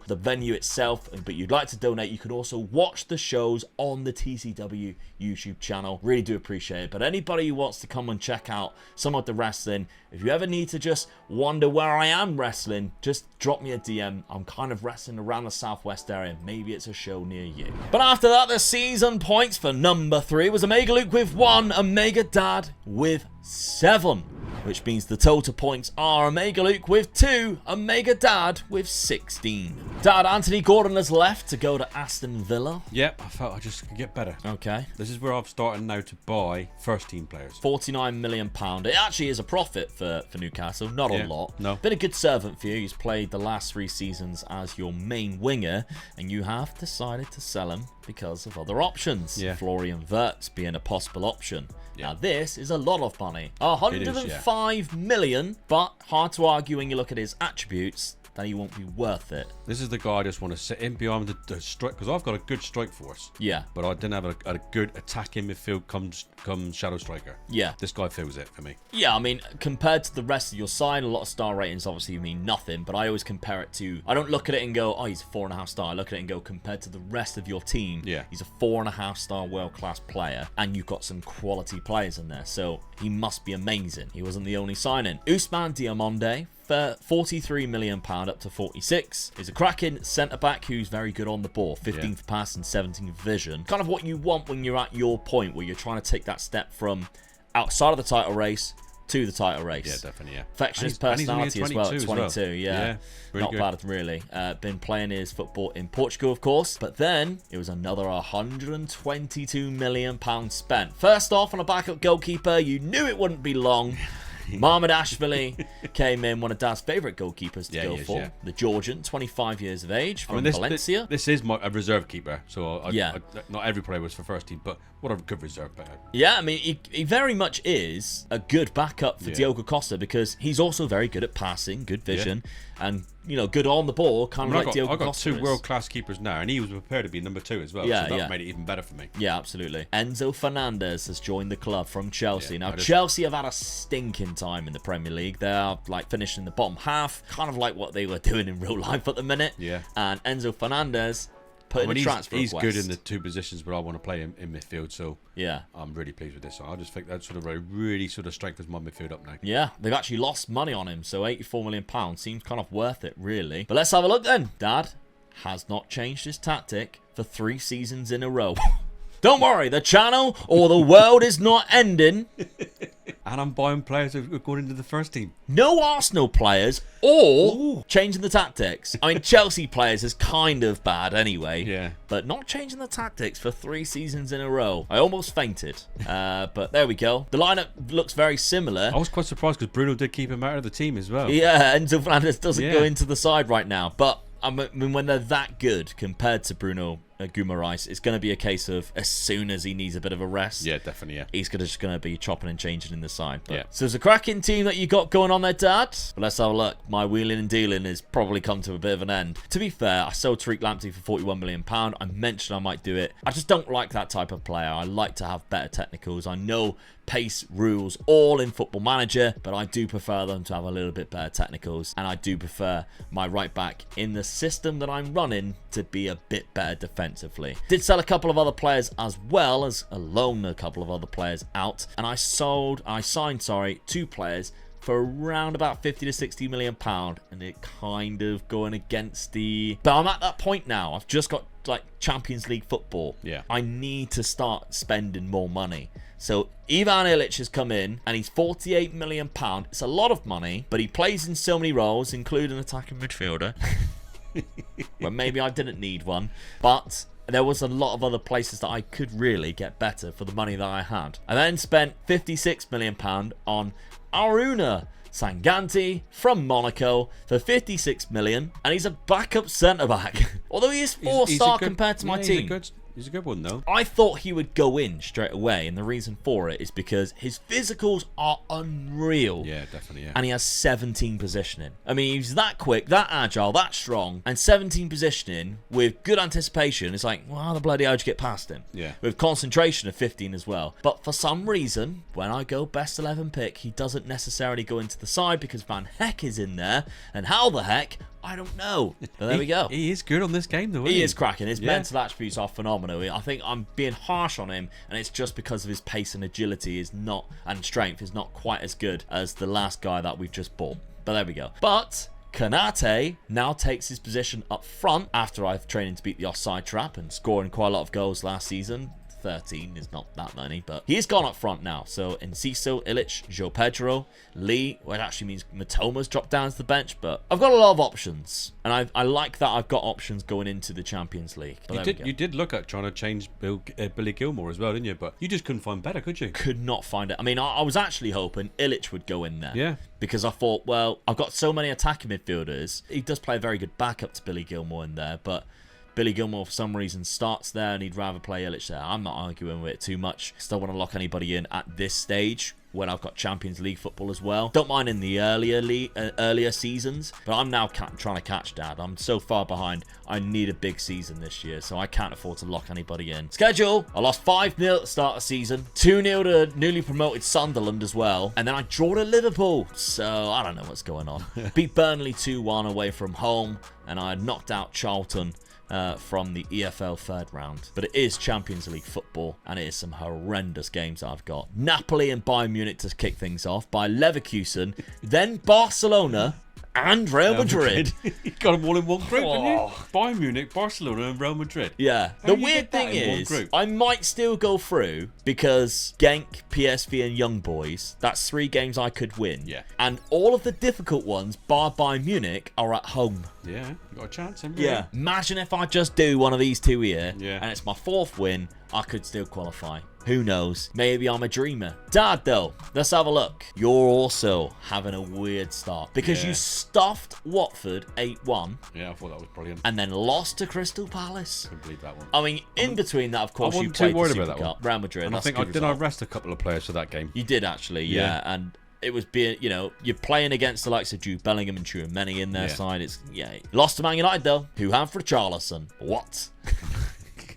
S1: venue itself, but you'd like to donate, you can also watch the shows on the TCW YouTube channel. Really do appreciate it. But anybody who wants to come and check out some of the wrestling, if you ever need to just wonder where I am wrestling, just drop me a DM. I'm kind of wrestling around the southwest area. Maybe it's a show near you. But after that, the season points for number 3 was Omega Luke with 1, Omega Dad with 7. Which means the total points are Omega Luke with 2, Omega Dad with 16. Dad, Anthony Gordon has left to go to Aston Villa.
S2: Yep, I felt I just could get better.
S1: Okay.
S2: This is where I'm starting now to buy first team players.
S1: £49 million. It actually is a profit for Newcastle, not a lot.
S2: No.
S1: Been a good servant for you. He's played the last 3 seasons as your main winger, and you have decided to sell him because of other options.
S2: Yeah.
S1: Florian Wirtz being a possible option.
S2: Yeah.
S1: Now this is a lot of money. 105 million, but hard to argue when you look at his attributes that he won't be worth it.
S2: This is the guy I just want to sit in behind the strike, because I've got a good strike force.
S1: Yeah.
S2: But I didn't have a good attacking midfield come shadow striker.
S1: Yeah.
S2: This guy fills it for me.
S1: Yeah, I mean, compared to the rest of your side, a lot of star ratings obviously mean nothing, but I always compare it to, I don't look at it and go, oh, he's a 4.5 star. I look at it and go, compared to the rest of your team,
S2: yeah,
S1: he's a 4.5 star world-class player, and you've got some quality players in there, so he must be amazing. He wasn't the only signing. Ousmane Diomande, £43 million up to 46. He's a cracking centre-back who's very good on the ball. 15th pass and 17th vision. Kind of what you want when you're at your point where you're trying to take that step from outside of the title race to the title race.
S2: Yeah, definitely, yeah.
S1: Affectionate personality as well at 22,
S2: yeah.
S1: Not bad, really. Been playing his football in Portugal, of course. But then, it was another £122 million spent. First off, on a backup goalkeeper, you knew it wouldn't be long. Mahmoud Ashvili came in, one of Dad's favourite goalkeepers to go for. Yeah. The Georgian, 25 years of age, from Valencia.
S2: This is a reserve keeper, so not every player was for first team, but what a good reserve player.
S1: Yeah, I mean, he very much is a good backup for Diogo Costa, because he's also very good at passing, good vision, and, you know, good on the ball, kind of like Diogo Costa.
S2: I got 2 world-class keepers now, and he was prepared to be number 2 as well, so that made it even better for me.
S1: Yeah, absolutely. Enzo Fernandez has joined the club from Chelsea. Now, Chelsea have had a stinking time in the Premier League. They're, like, finishing the bottom half, kind of like what they were doing in real life at the minute.
S2: Yeah.
S1: And Enzo Fernandez put in a transfer
S2: request.
S1: He's
S2: good in the 2 positions where I want to play in midfield, so yeah, I'm really pleased with this. So I just think that sort of really sort of strengthens my midfield up now.
S1: Yeah, they've actually lost money on him, so £84 million seems kind of worth it, really. But let's have a look then. Dad has not changed his tactic for 3 seasons in a row. Don't worry, the channel or the world is not ending.
S2: And I'm buying players who are going into the first team.
S1: No Arsenal players or changing the tactics. I mean, Chelsea players is kind of bad anyway.
S2: Yeah.
S1: But not changing the tactics for 3 seasons in a row. I almost fainted. But there we go. The lineup looks very similar.
S2: I was quite surprised because Bruno did keep him out of the team as well.
S1: Yeah, Enzo Fernandez doesn't go into the side right now. But I mean, when they're that good compared to Bruno Guimaraes, it's going to be a case of as soon as he needs a bit of a rest,
S2: yeah, definitely, yeah,
S1: he's just going to be chopping and changing in the side. But,
S2: yeah.
S1: So it's a cracking team that you got going on there, Dad. But let's have a look. My wheeling and dealing has probably come to a bit of an end. To be fair, I sold Tariq Lamptey for £41 million. I mentioned I might do it. I just don't like that type of player. I like to have better technicals. I know pace rules all in Football Manager, but I do prefer them to have a little bit better technicals, and I do prefer my right back in the system that I'm running to be a bit better defensively. defensively. Did sell a couple of other players as well as loan a couple of other players out, and I signed 2 players for around about 50 to 60 million pound, and it kind of going against the... But I'm at that point now. I've just got like Champions League football.
S2: Yeah.
S1: I need to start spending more money. So Ivan Ilic has come in, and he's 48 million pound. It's a lot of money, but he plays in so many roles, including attacking midfielder. Well, maybe I didn't need one, but there was a lot of other places that I could really get better for the money that I had. I then spent 56 million pound on Aruna Sanganti from Monaco for 56 million, and he's a backup centre-back. Although he is 4-star compared to my team.
S2: He's a good one, though.
S1: I thought he would go in straight away, and the reason for it is because his physicals are unreal.
S2: Yeah, definitely, yeah.
S1: And he has 17 positioning. I mean, he's that quick, that agile, that strong, and 17 positioning with good anticipation. It's like, well, how the bloody hell did you get past him?
S2: Yeah.
S1: With concentration of 15 as well. But for some reason, when I go best 11 pick, he doesn't necessarily go into the side because Van Heck is in there. And how the heck... I don't know. But there we go.
S2: He is good on this game, though,
S1: He is cracking. His mental attributes are phenomenal. I think I'm being harsh on him, and it's just because of his pace and agility and strength is not quite as good as the last guy that we've just bought. But there we go. But Kanate now takes his position up front after I've trained to beat the offside trap and scoring quite a lot of goals last season. 13 is not that many, but he's gone up front now. So Enciso, Ilic, Joe Pedro, Lee, well, it actually means Matoma's dropped down to the bench, but I've got a lot of options, and I like that I've got options going into the Champions League. But
S2: you did look at trying to change Billy Gilmore as well, didn't you? But you just couldn't find better, could you?
S1: Could not find it. I mean, I was actually hoping Ilic would go in there.
S2: Yeah.
S1: Because I thought, well, I've got so many attacking midfielders. He does play a very good backup to Billy Gilmore in there, but Billy Gilmore, for some reason, starts there, and he'd rather play Ilic there. I'm not arguing with it too much. Still want to lock anybody in at this stage when I've got Champions League football as well. Don't mind in the earlier seasons, but I'm now trying to catch Dad. I'm so far behind. I need a big season this year, so I can't afford to lock anybody in. Schedule: I lost 5-0 at the start of the season, 2-0 to newly promoted Sunderland as well, and then I draw to Liverpool, so I don't know what's going on. Beat Burnley 2-1 away from home, and I knocked out Charlton from the EFL third round. But it is Champions League football, and it is some horrendous games I've got. Napoli and Bayern Munich to kick things off, by Leverkusen, then Barcelona and Real Madrid.
S2: You got them all in one group, didn't you? Bayern Munich, Barcelona and Real Madrid.
S1: Yeah. The weird thing is, I might still go through because Genk, PSV and Young Boys, that's 3 games I could win.
S2: Yeah.
S1: And all of the difficult ones, bar Bayern Munich, are at home.
S2: Yeah, you got a chance, haven't you?
S1: Yeah. Imagine if I just do one of these 2 here,
S2: yeah,
S1: and it's my 4th win, I could still qualify. Who knows? Maybe I'm a dreamer. Dad, though, let's have a look. You're also having a weird start because you stuffed Watford 8-1.
S2: Yeah, I thought that was brilliant.
S1: And then lost to Crystal Palace.
S2: Couldn't believe that one.
S1: I mean, in between that, of course, you played the Super Cup, Real Madrid.
S2: And I think I rest a couple of players for that game.
S1: You did, actually, yeah. And it was being, you're playing against the likes of Jude Bellingham and Tchouaméni in their side. It's, lost to Man United, though. Who have for Charlison? What?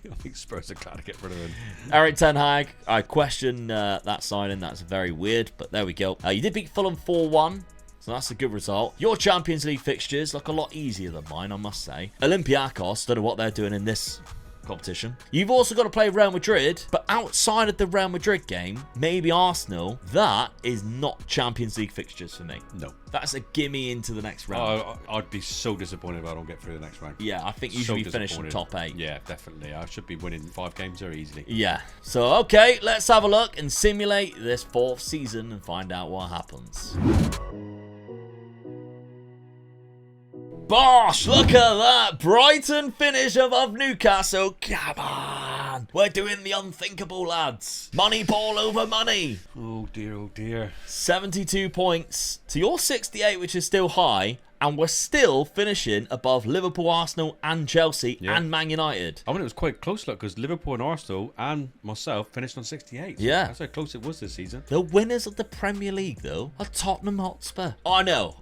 S2: I think Spurs are glad to get rid of him.
S1: Eric Ten Hag, I question that signing. That's very weird, but there we go. You did beat Fulham 4-1, so that's a good result. Your Champions League fixtures look a lot easier than mine, I must say. Olympiacos, don't know what they're doing in this competition. You've also got to play Real Madrid, but outside of the Real Madrid game, maybe Arsenal, that is not Champions League fixtures for me.
S2: No.
S1: That's a gimme into the next round.
S2: I'd be so disappointed if I don't get through the next round.
S1: Yeah, I think you should be finishing top 8.
S2: Yeah, definitely. I should be winning 5 games very easily.
S1: Yeah. So, okay, let's have a look and simulate this 4th season and find out what happens. Bosh, look at that. Brighton finish above Newcastle. Come on. We're doing the unthinkable, lads. MoneyBall over money.
S2: Oh, dear, oh, dear.
S1: 72 points to your 68, which is still high. And we're still finishing above Liverpool, Arsenal, and Chelsea, and Man United.
S2: I mean, it was quite close, look, because Liverpool and Arsenal and myself finished on 68.
S1: Yeah.
S2: That's how close it was this season.
S1: The winners of the Premier League, though, are Tottenham Hotspur. I know.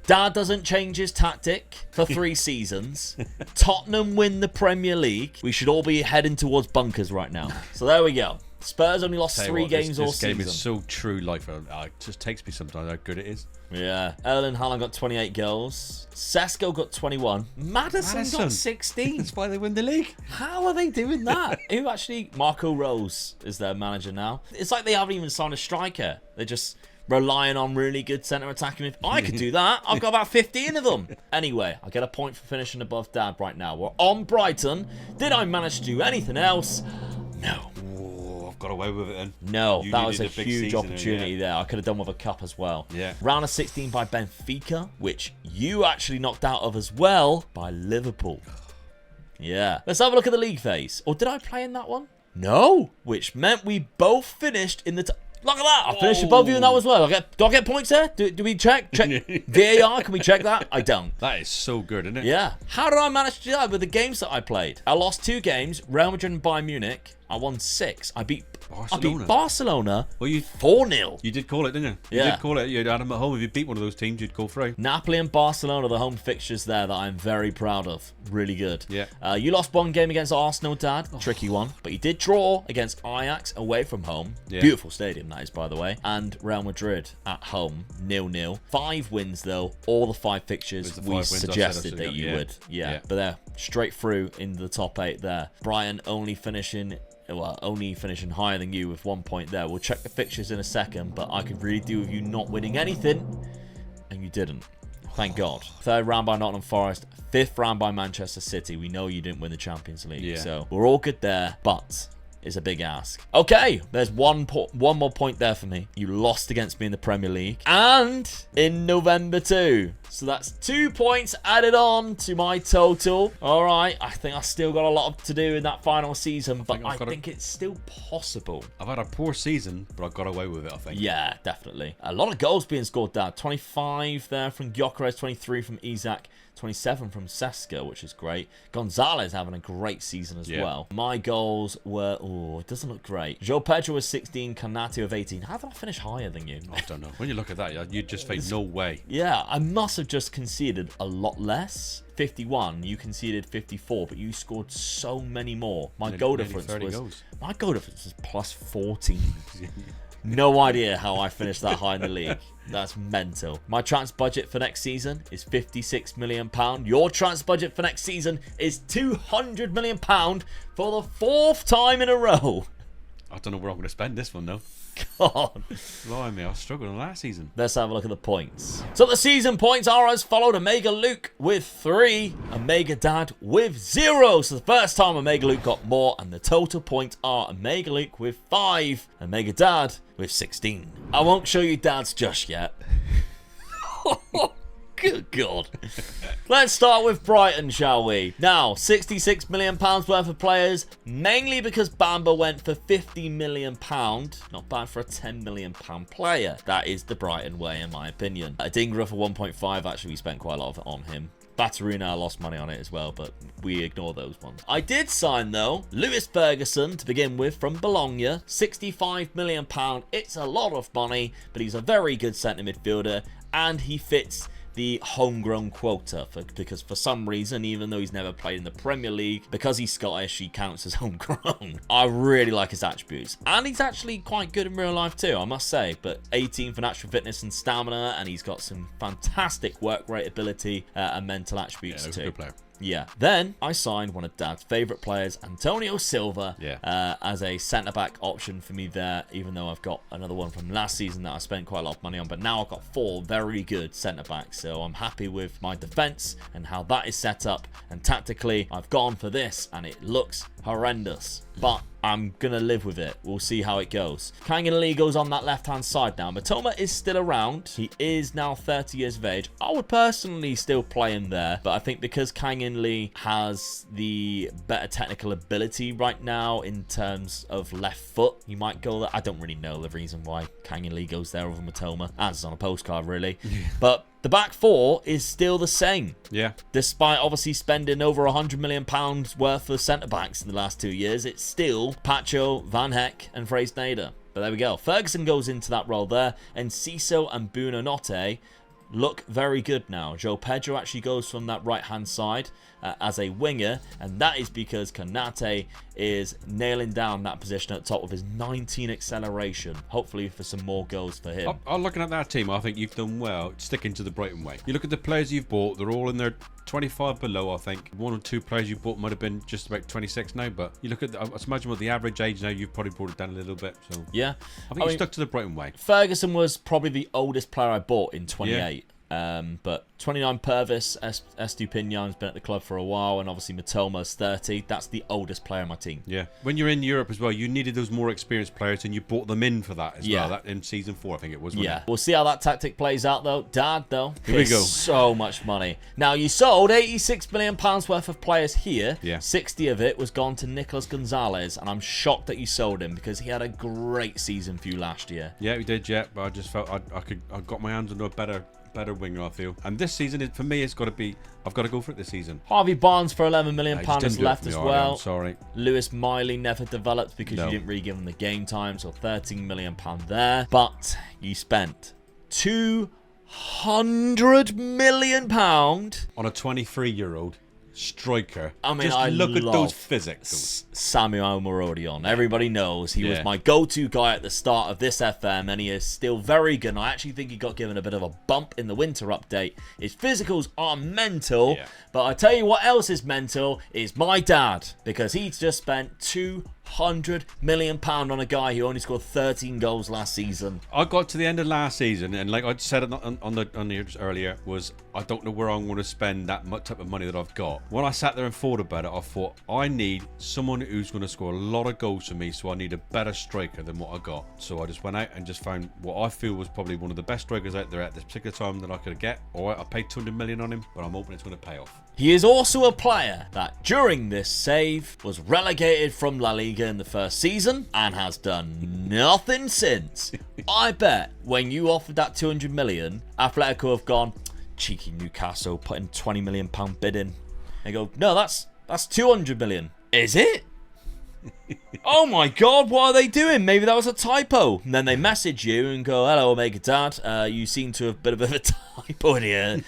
S1: Dad doesn't change his tactic for 3 seasons. Tottenham win the Premier League. We should all be heading towards bunkers right now. So there we go. Spurs only lost 3 games all season.
S2: This game is so true. Like, it just takes me sometimes how good it is.
S1: Yeah. Erling Haaland got 28 goals. Sesko got 21. Madison got 16.
S2: That's why they win the league.
S1: How are they doing that? Who actually... Marco Rose is their manager now. It's like they haven't even signed a striker. They're just relying on really good centre attacking. I could do that. I've got about 15 of them. Anyway, I get a point for finishing above Dad right now. We're on Brighton. Did I manage to do anything else? No.
S2: Got away with it then.
S1: No, that was a huge opportunity there. I could have done with a cup as well.
S2: Yeah.
S1: Round of 16 by Benfica, which you actually knocked out of as well by Liverpool. Yeah. Let's have a look at the league phase. Or did I play in that one? No. Which meant we both finished in the... Look at that! I finished above you in that as well. Do I get points there? Do we check? VAR, can we check that? I don't.
S2: That is so good, isn't it?
S1: Yeah. How did I manage to do that with the games that I played? I lost 2 games, Real Madrid and Bayern Munich. I won 6. I beat Barcelona
S2: well, you
S1: 4-0.
S2: You did call it, didn't you? You did call it. You had them at home. If you beat one of those teams, you'd go through.
S1: Napoli and Barcelona, the home fixtures there that I'm very proud of. Really good.
S2: Yeah.
S1: You lost 1 game against Arsenal, Dad. Tricky one. But you did draw against Ajax away from home. Yeah. Beautiful stadium, that is, by the way. And Real Madrid at home, 0-0. 5 wins, though. All the 5 fixtures we suggested that you would. Yeah. But they're straight through in the top 8 there. Brighton only finishing higher than you with 1 point there. We'll check the fixtures in a second, but I could really do with you not winning anything, and you didn't. Thank God. 3rd round by Nottingham Forest, 5th round by Manchester City. We know you didn't win the Champions League, so we're all good there, but it's a big ask. Okay, there's one more point there for me. You lost against me in the Premier League and in November too. So that's 2 points added on to my total. All right, I think I still got a lot to do in that final season, but I think it's still possible.
S2: I've had a poor season, but I got away with it, I think.
S1: Yeah, definitely. A lot of goals being scored there. 25 there from Gyökeres, 23 from Isak, 27 from Sesko, which is great. Gonzalez having a great season as well. My goals were... Oh, it doesn't look great. João Pedro was 16, Kanate with 18. How did I finish higher than you?
S2: I don't know. When you look at that, you just think, no way.
S1: Yeah, I must have just conceded a lot less. 51, you conceded 54, but you scored so many more. My goal difference was plus 14. No idea how I finished that high in the league. That's mental. My transfer budget for next season is £56 million. Your transfer budget for next season is £200 million for the 4th time in a row.
S2: I don't know where I'm going to spend this one, though.
S1: God.
S2: Blimey, I was struggling last season.
S1: Let's have a look at the points. So the season points are as followed. Omega Luke with 3. Omega Dad with 0. So the first time Omega Luke got more. And the total points are Omega Luke with 5. Omega Dad with 16. I won't show you Dad's just yet. Good God. Let's start with Brighton, shall we? Now, £66 million worth of players, mainly because Bamba went for £50 million. Not bad for a £10 million player. That is the Brighton way, in my opinion. Adingra for 1.5, actually, we spent quite a lot of it on him. Bataruna, I lost money on it as well, but we ignore those ones. I did sign, though, Lewis Ferguson to begin with from Bologna. £65 million. It's a lot of money, but he's a very good centre midfielder, and he fits the homegrown quota because for some reason, even though he's never played in the Premier League, because he's Scottish, he counts as homegrown. I really like his attributes, and he's actually quite good in real life too, I must say. But 18 for natural fitness and stamina, and he's got some fantastic work rate ability and mental attributes too.
S2: Good player.
S1: Yeah. Then I signed one of Dad's favourite players, Antonio Silva, as a centre-back option for me there, even though I've got another one from last season that I spent quite a lot of money on. But now I've got 4 very good centre-backs, so I'm happy with my defence and how that is set up. And tactically, I've gone for this, and it looks horrendous. But I'm going to live with it. We'll see how it goes. Kangin Lee goes on that left-hand side now. Matoma is still around. He is now 30 years of age. I would personally still play him there. But I think because Kangin Lee has the better technical ability right now in terms of left foot, he might go there. I don't really know the reason why Kangin Lee goes there over Matoma. As on a postcard, really. But the back 4 is still the same. Yeah. Despite obviously spending over £100 million worth of centre-backs in the last 2 years, it's still Pacho, Van Heck, and Fraser-Nader. But there we go. Ferguson goes into that role there. And Ciso and Buonanotte look very good now. Joe Pedro actually goes from that right-hand side as a winger, and that is because Konate is nailing down that position at the top with his 19 acceleration. Hopefully for some more goals for him.
S2: I'm looking at that team. I think you've done well sticking to the Brighton way. You look at the players you've bought, they're all in their 25 below, I think. One or two players you bought might have been just about 26 now, but you look at, I imagine what the average age now, you've probably brought it down a little bit. So
S1: yeah,
S2: I think you stuck to the Brighton way.
S1: Ferguson was probably the oldest player I bought in 28. Yeah. But 29 Purvis, Estupinan's been at the club for a while, and obviously Matoma's 30. That's the oldest player on my team.
S2: Yeah. When you're in Europe as well, you needed those more experienced players, and you bought them in for that as well. That in season 4, I think it was.
S1: Yeah. We'll see how that tactic plays out, though. Dad, though,
S2: here we go.
S1: So much money. Now, you sold £86 million worth of players here. Yeah. 60 of it was gone to Nicolas Gonzalez, and I'm shocked that you sold him because he had a great season for you last year.
S2: Yeah, we did, yeah. But I just felt I got my hands on a better winger, I feel. And this season, for me, it's got to be, I've got to go for it this season.
S1: Harvey Barnes for £11 million is left as well.
S2: I'm sorry.
S1: Lewis Miley never developed because you didn't really give him the game time, so £13 million there. But you spent £200 million on
S2: a 23-year-old striker.
S1: I mean,
S2: just look at those physics.
S1: Samuel Morodion. Everybody knows he was my go-to guy at the start of this FM, and he is still very good. And I actually think he got given a bit of a bump in the winter update. His physicals are mental, but I tell you what else is mental is my dad, because he's just spent £200 million on a guy who only scored 13 goals last season.
S2: I got to the end of last season, and like I said on the earlier, was I don't know where I'm going to spend that much type of money that I've got. When I sat there and thought about it, I thought I need someone who's going to score a lot of goals for me, so I need a better striker than what I got. So I just went out and just found what I feel was probably one of the best strikers out there at this particular time that I could get. All right, I paid $200 million on him, but I'm hoping it's going to pay off.
S1: He is also a player that, during this save, was relegated from La Liga in the first season and has done nothing since. I bet when you offered that $200 million, Atletico have gone, cheeky Newcastle, putting £20 million bid in. They go, no, that's $200 million. Is it? Oh my God, what are they doing? Maybe that was a typo. And then they message you and go, hello, Omega Dad. You seem to have a bit of a typo in here.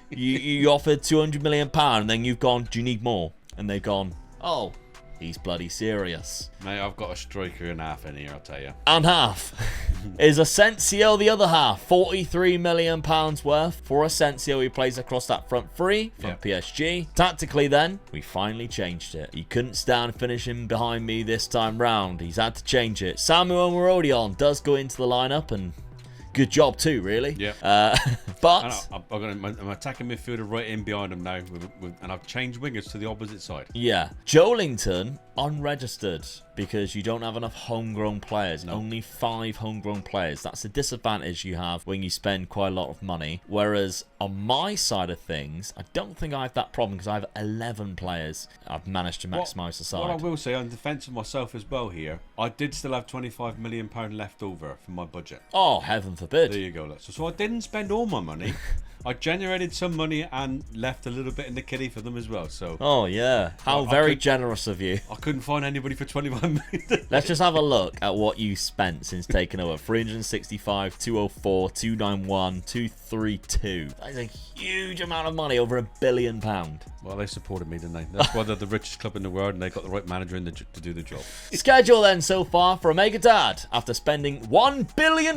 S1: you offered £200 million, and then you've gone, do you need more? And they've gone, oh, he's bloody serious.
S2: Mate, I've got a striker and a half in here, I'll tell you.
S1: And half. Is Asensio the other half? £43 million worth for Asensio. He plays across that front three from PSG. Tactically then, we finally changed it. He couldn't stand finishing behind me this time round. He's had to change it. Samuel Morodion does go into the lineup, and good job too, really.
S2: Yeah.
S1: But
S2: I'm attacking midfielder right in behind him now, and I've changed wingers to the opposite side.
S1: Yeah. Joelinton unregistered because you don't have enough homegrown players. No. Only 5 homegrown players. That's a disadvantage you have when you spend quite a lot of money. Whereas on my side of things, I don't think I have that problem because I have 11 players. I've managed to maximise the side.
S2: What I will say, on defence of myself as well here, I did still have £25 million left over from my budget.
S1: Oh, heaven forbid.
S2: There you go. So I didn't spend all my money. I generated some money and left a little bit in the kitty for them as well. So.
S1: Oh yeah, how very generous of you.
S2: I couldn't find anybody for 25 million.
S1: Let's just have a look at what you spent since taking over. 365, 204, 291, 232. That is a huge amount of money, over £1 billion.
S2: Well, they supported me, didn't they? That's why they're the richest club in the world, and they got the right manager in to do the job.
S1: Schedule then so far for Omega Dad. After spending £1 billion,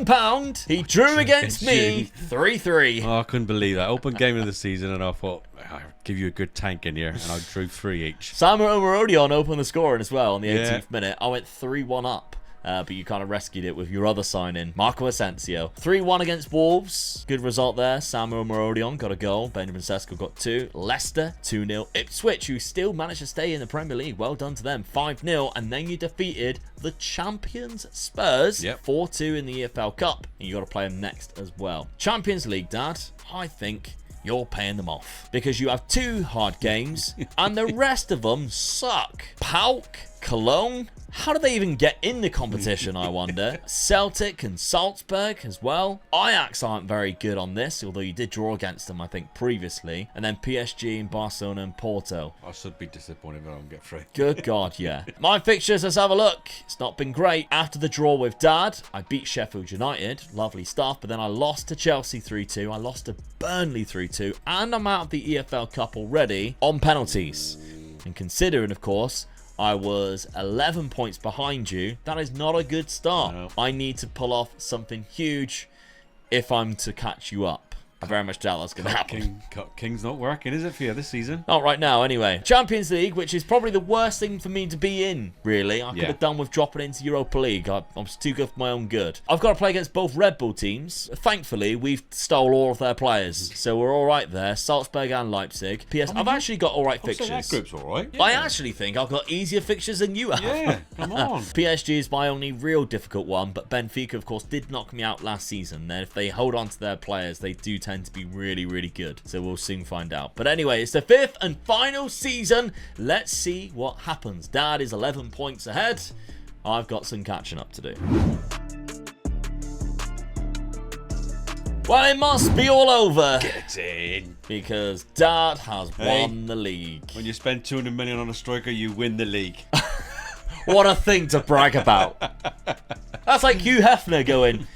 S1: he drew against me 3-3.
S2: Oh, I couldn't believe that. Open game of the season, and I thought, I'll give you a good tank in here, and I drew 3 each.
S1: Samuel Morodion opened the scoring as well on the 18th minute. I went 3-1 up. But you kind of rescued it with your other sign-in, Marco Asensio. 3-1 against Wolves. Good result there. Samuel Morodion got a goal. Benjamin Sesko got 2. Leicester, 2-0. Ipswich, who still managed to stay in the Premier League. Well done to them. 5-0. And then you defeated the champions Spurs. 4-2 in the EFL Cup. And you got to play them next as well. Champions League, Dad, I think you're paying them off. Because you have 2 hard games. And the rest of them suck. PAOK, Cologne, How do they even get in the competition, I wonder? Celtic and Salzburg as well. Ajax aren't very good on this, although you did draw against them, I think, previously. And then PSG and Barcelona and Porto.
S2: I should be disappointed if I don't get through.
S1: Good God, yeah. My fixtures, let's have a look. It's not been great. After the draw with Dad, I beat Sheffield United. Lovely stuff. But then I lost to Chelsea 3-2. I lost to Burnley 3-2. And I'm out of the EFL Cup already on penalties. And considering, of course, I was 11 points behind you, that is not a good start. No. I need to pull off something huge if I'm to catch you up. I very much doubt that's going to happen.
S2: King's not working, is it, for you this season?
S1: Not right now, anyway. Champions League, which is probably the worst thing for me to be in, really. I could have done with dropping into Europa League. I was too good for my own good. I've got to play against both Red Bull teams. Thankfully, we've stole all of their players, so we're all right there. Salzburg and Leipzig. PS, I've actually got all right fixtures.
S2: That group's all right. Yeah.
S1: I actually think I've got easier fixtures than you have.
S2: Yeah, come on.
S1: PSG is my only real difficult one, but Benfica, of course, did knock me out last season. Then if they hold on to their players, they do tend to be really good, so we'll soon find out. But anyway, it's the 5th and final season. Let's see what happens. Dad is 11 points ahead. I've got some catching up to do. Well, it must be all over.
S2: Get in.
S1: Because Dad has won the league.
S2: When you spend 200 million on a striker, you win the league.
S1: What a thing to brag about. That's like Hugh Hefner going,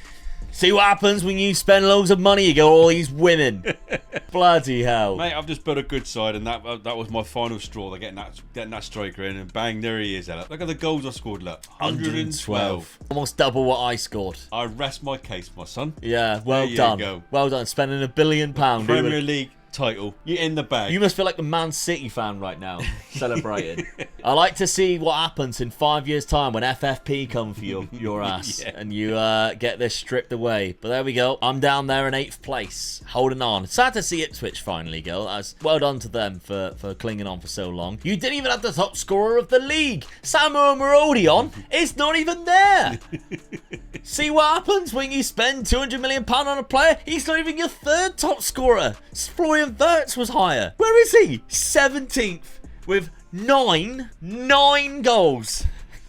S1: see what happens when you spend loads of money, you get all these women. Bloody hell.
S2: Mate, I've just built a good side, and that was my final straw. They're getting that striker in, and bang, there he is. Look at the goals I scored, look. 112.
S1: Almost double what I scored.
S2: I rest my case, my son.
S1: Yeah, well done.
S2: Go.
S1: Well done, spending £1 billion.
S2: Premier League title. You're in the bag.
S1: You must feel like the Man City fan right now, celebrating. I like to see what happens in 5 years' time when FFP come for your ass and you get this stripped away. But there we go. I'm down there in 8th place, holding on. Sad to see Ipswich finally go. As well done to them for clinging on for so long. You didn't even have the top scorer of the league. Samuel Marodion is not even there. See what happens when you spend £200 million on a player? He's not even your 3rd top scorer. Florian Wirtz was higher. Where is he? 17th with 9 goals.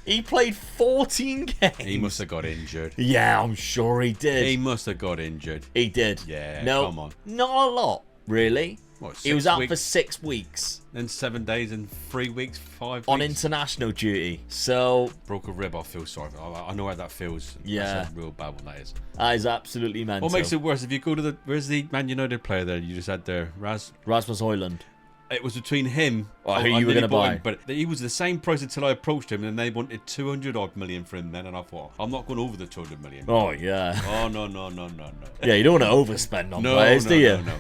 S1: He played 14 games.
S2: He must have got injured.
S1: Yeah, I'm sure he did.
S2: He must have got injured.
S1: He did.
S2: Yeah,
S1: no,
S2: come on.
S1: Not a lot, really.
S2: What,
S1: he was out for 6 weeks.
S2: Then 7 days and 3 weeks, 5 weeks.
S1: On international duty. So...
S2: broke a rib, I feel sorry. I know how that feels.
S1: Yeah.
S2: That's a real bad one, that is.
S1: That is absolutely mental.
S2: What makes it worse, if you go to where's the Man United player there you just had there?
S1: Rasmus Højlund.
S2: It was between him...
S1: who you were going to buy.
S2: But he was the same price until I approached him, and they wanted 200 odd million for him then, and I thought, I'm not going over the 200 million.
S1: Oh, yeah.
S2: Oh, no.
S1: Yeah, you don't want to overspend on players, do you?
S2: No.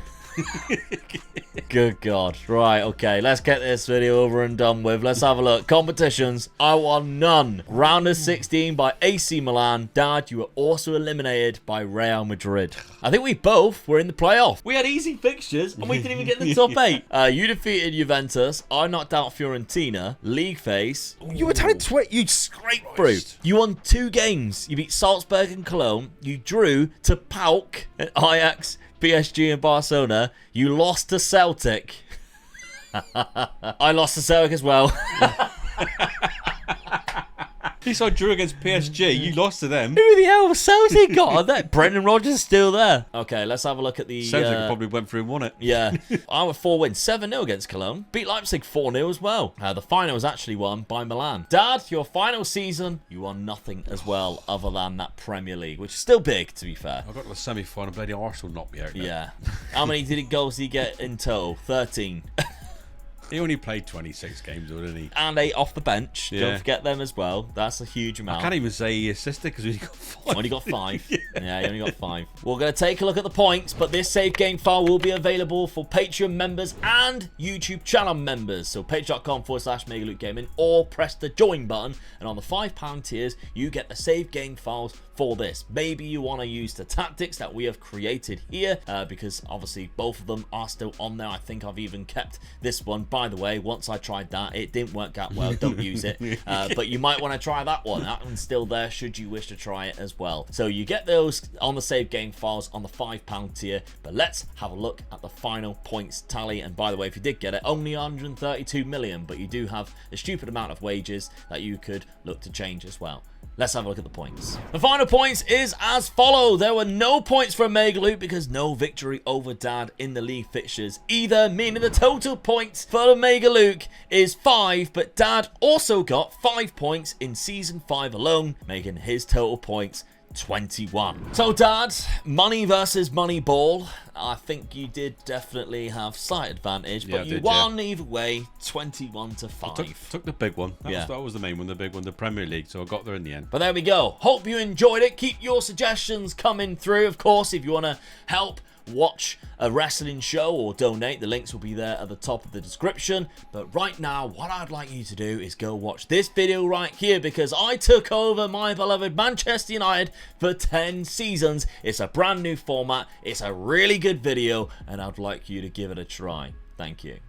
S1: Good God. Right, okay. Let's get this video over and done with. Let's have a look. Competitions. I won none. Round of 16 by AC Milan. Dad, you were also eliminated by Real Madrid. I think we both were in the playoff. We had easy fixtures and we didn't even get in the top 8. You defeated Juventus. I knocked out Fiorentina. League phase. You were telling you scraped through. You won 2 games. You beat Salzburg and Cologne. You drew to PAOK and Ajax, PSG and Barcelona. You lost to Celtic. I lost to Celtic as well.
S2: At least I drew against PSG. You lost to them.
S1: Who the hell was Celtic got? That Brendan Rodgers is still there. Okay, let's have a look at the...
S2: Celtic probably went through and won it.
S1: Yeah. I were 4 wins. 7-0 against Cologne. Beat Leipzig 4-0 as well. The final was actually won by Milan. Dad, your final season, you won nothing as well other than that Premier League, which is still big, to be fair.
S2: I got to the semi-final. Bloody Arsenal knocked me out.
S1: Yeah. How many goals did he get in total? 13.
S2: He only played 26 games, didn't he?
S1: And 8 off the bench.
S2: Yeah.
S1: Don't forget them as well. That's a huge amount.
S2: I can't even say he assisted because he only got 5.
S1: Only got 5. Yeah, he only got 5. We're going to take a look at the points, but this save game file will be available for Patreon members and YouTube channel members. So patreon.com/MegaLukeGaming, or press the join button, and on the £5 tiers, you get the save game files for this. Maybe you want to use the tactics that we have created here, because obviously both of them are still on there. I think I've even kept this one, by the way, once I tried that, it didn't work out well. Don't use it. But you might want to try that one. That one's still there should you wish to try it as well. So you get those on the save game files on the £5 tier. But let's have a look at the final points tally. And by the way, if you did get it, only 132 million, but you do have a stupid amount of wages that you could look to change as well. Let's have a look at the points. The final points is as follow. There were no points for Mega Luke because no victory over Dad in the league fixtures either, meaning the total points for Mega Luke is 5, but Dad also got 5 points in Season 5 alone, making his total points 21. So Dad, money versus MoneyBall. I think you did definitely have slight advantage, but you won either way, 21 to 5.
S2: Took the big one. That was the main one, the big one, the Premier League. So I got there in the end.
S1: But there we go. Hope you enjoyed it. Keep your suggestions coming through. Of course, if you want to help watch a wrestling show or donate, the links will be there at the top of the description. But right now, what I'd like you to do is go watch this video right here, because I took over my beloved Manchester United for 10 seasons. It's a brand new format. It's a really good video, and I'd like you to give it a try. Thank you.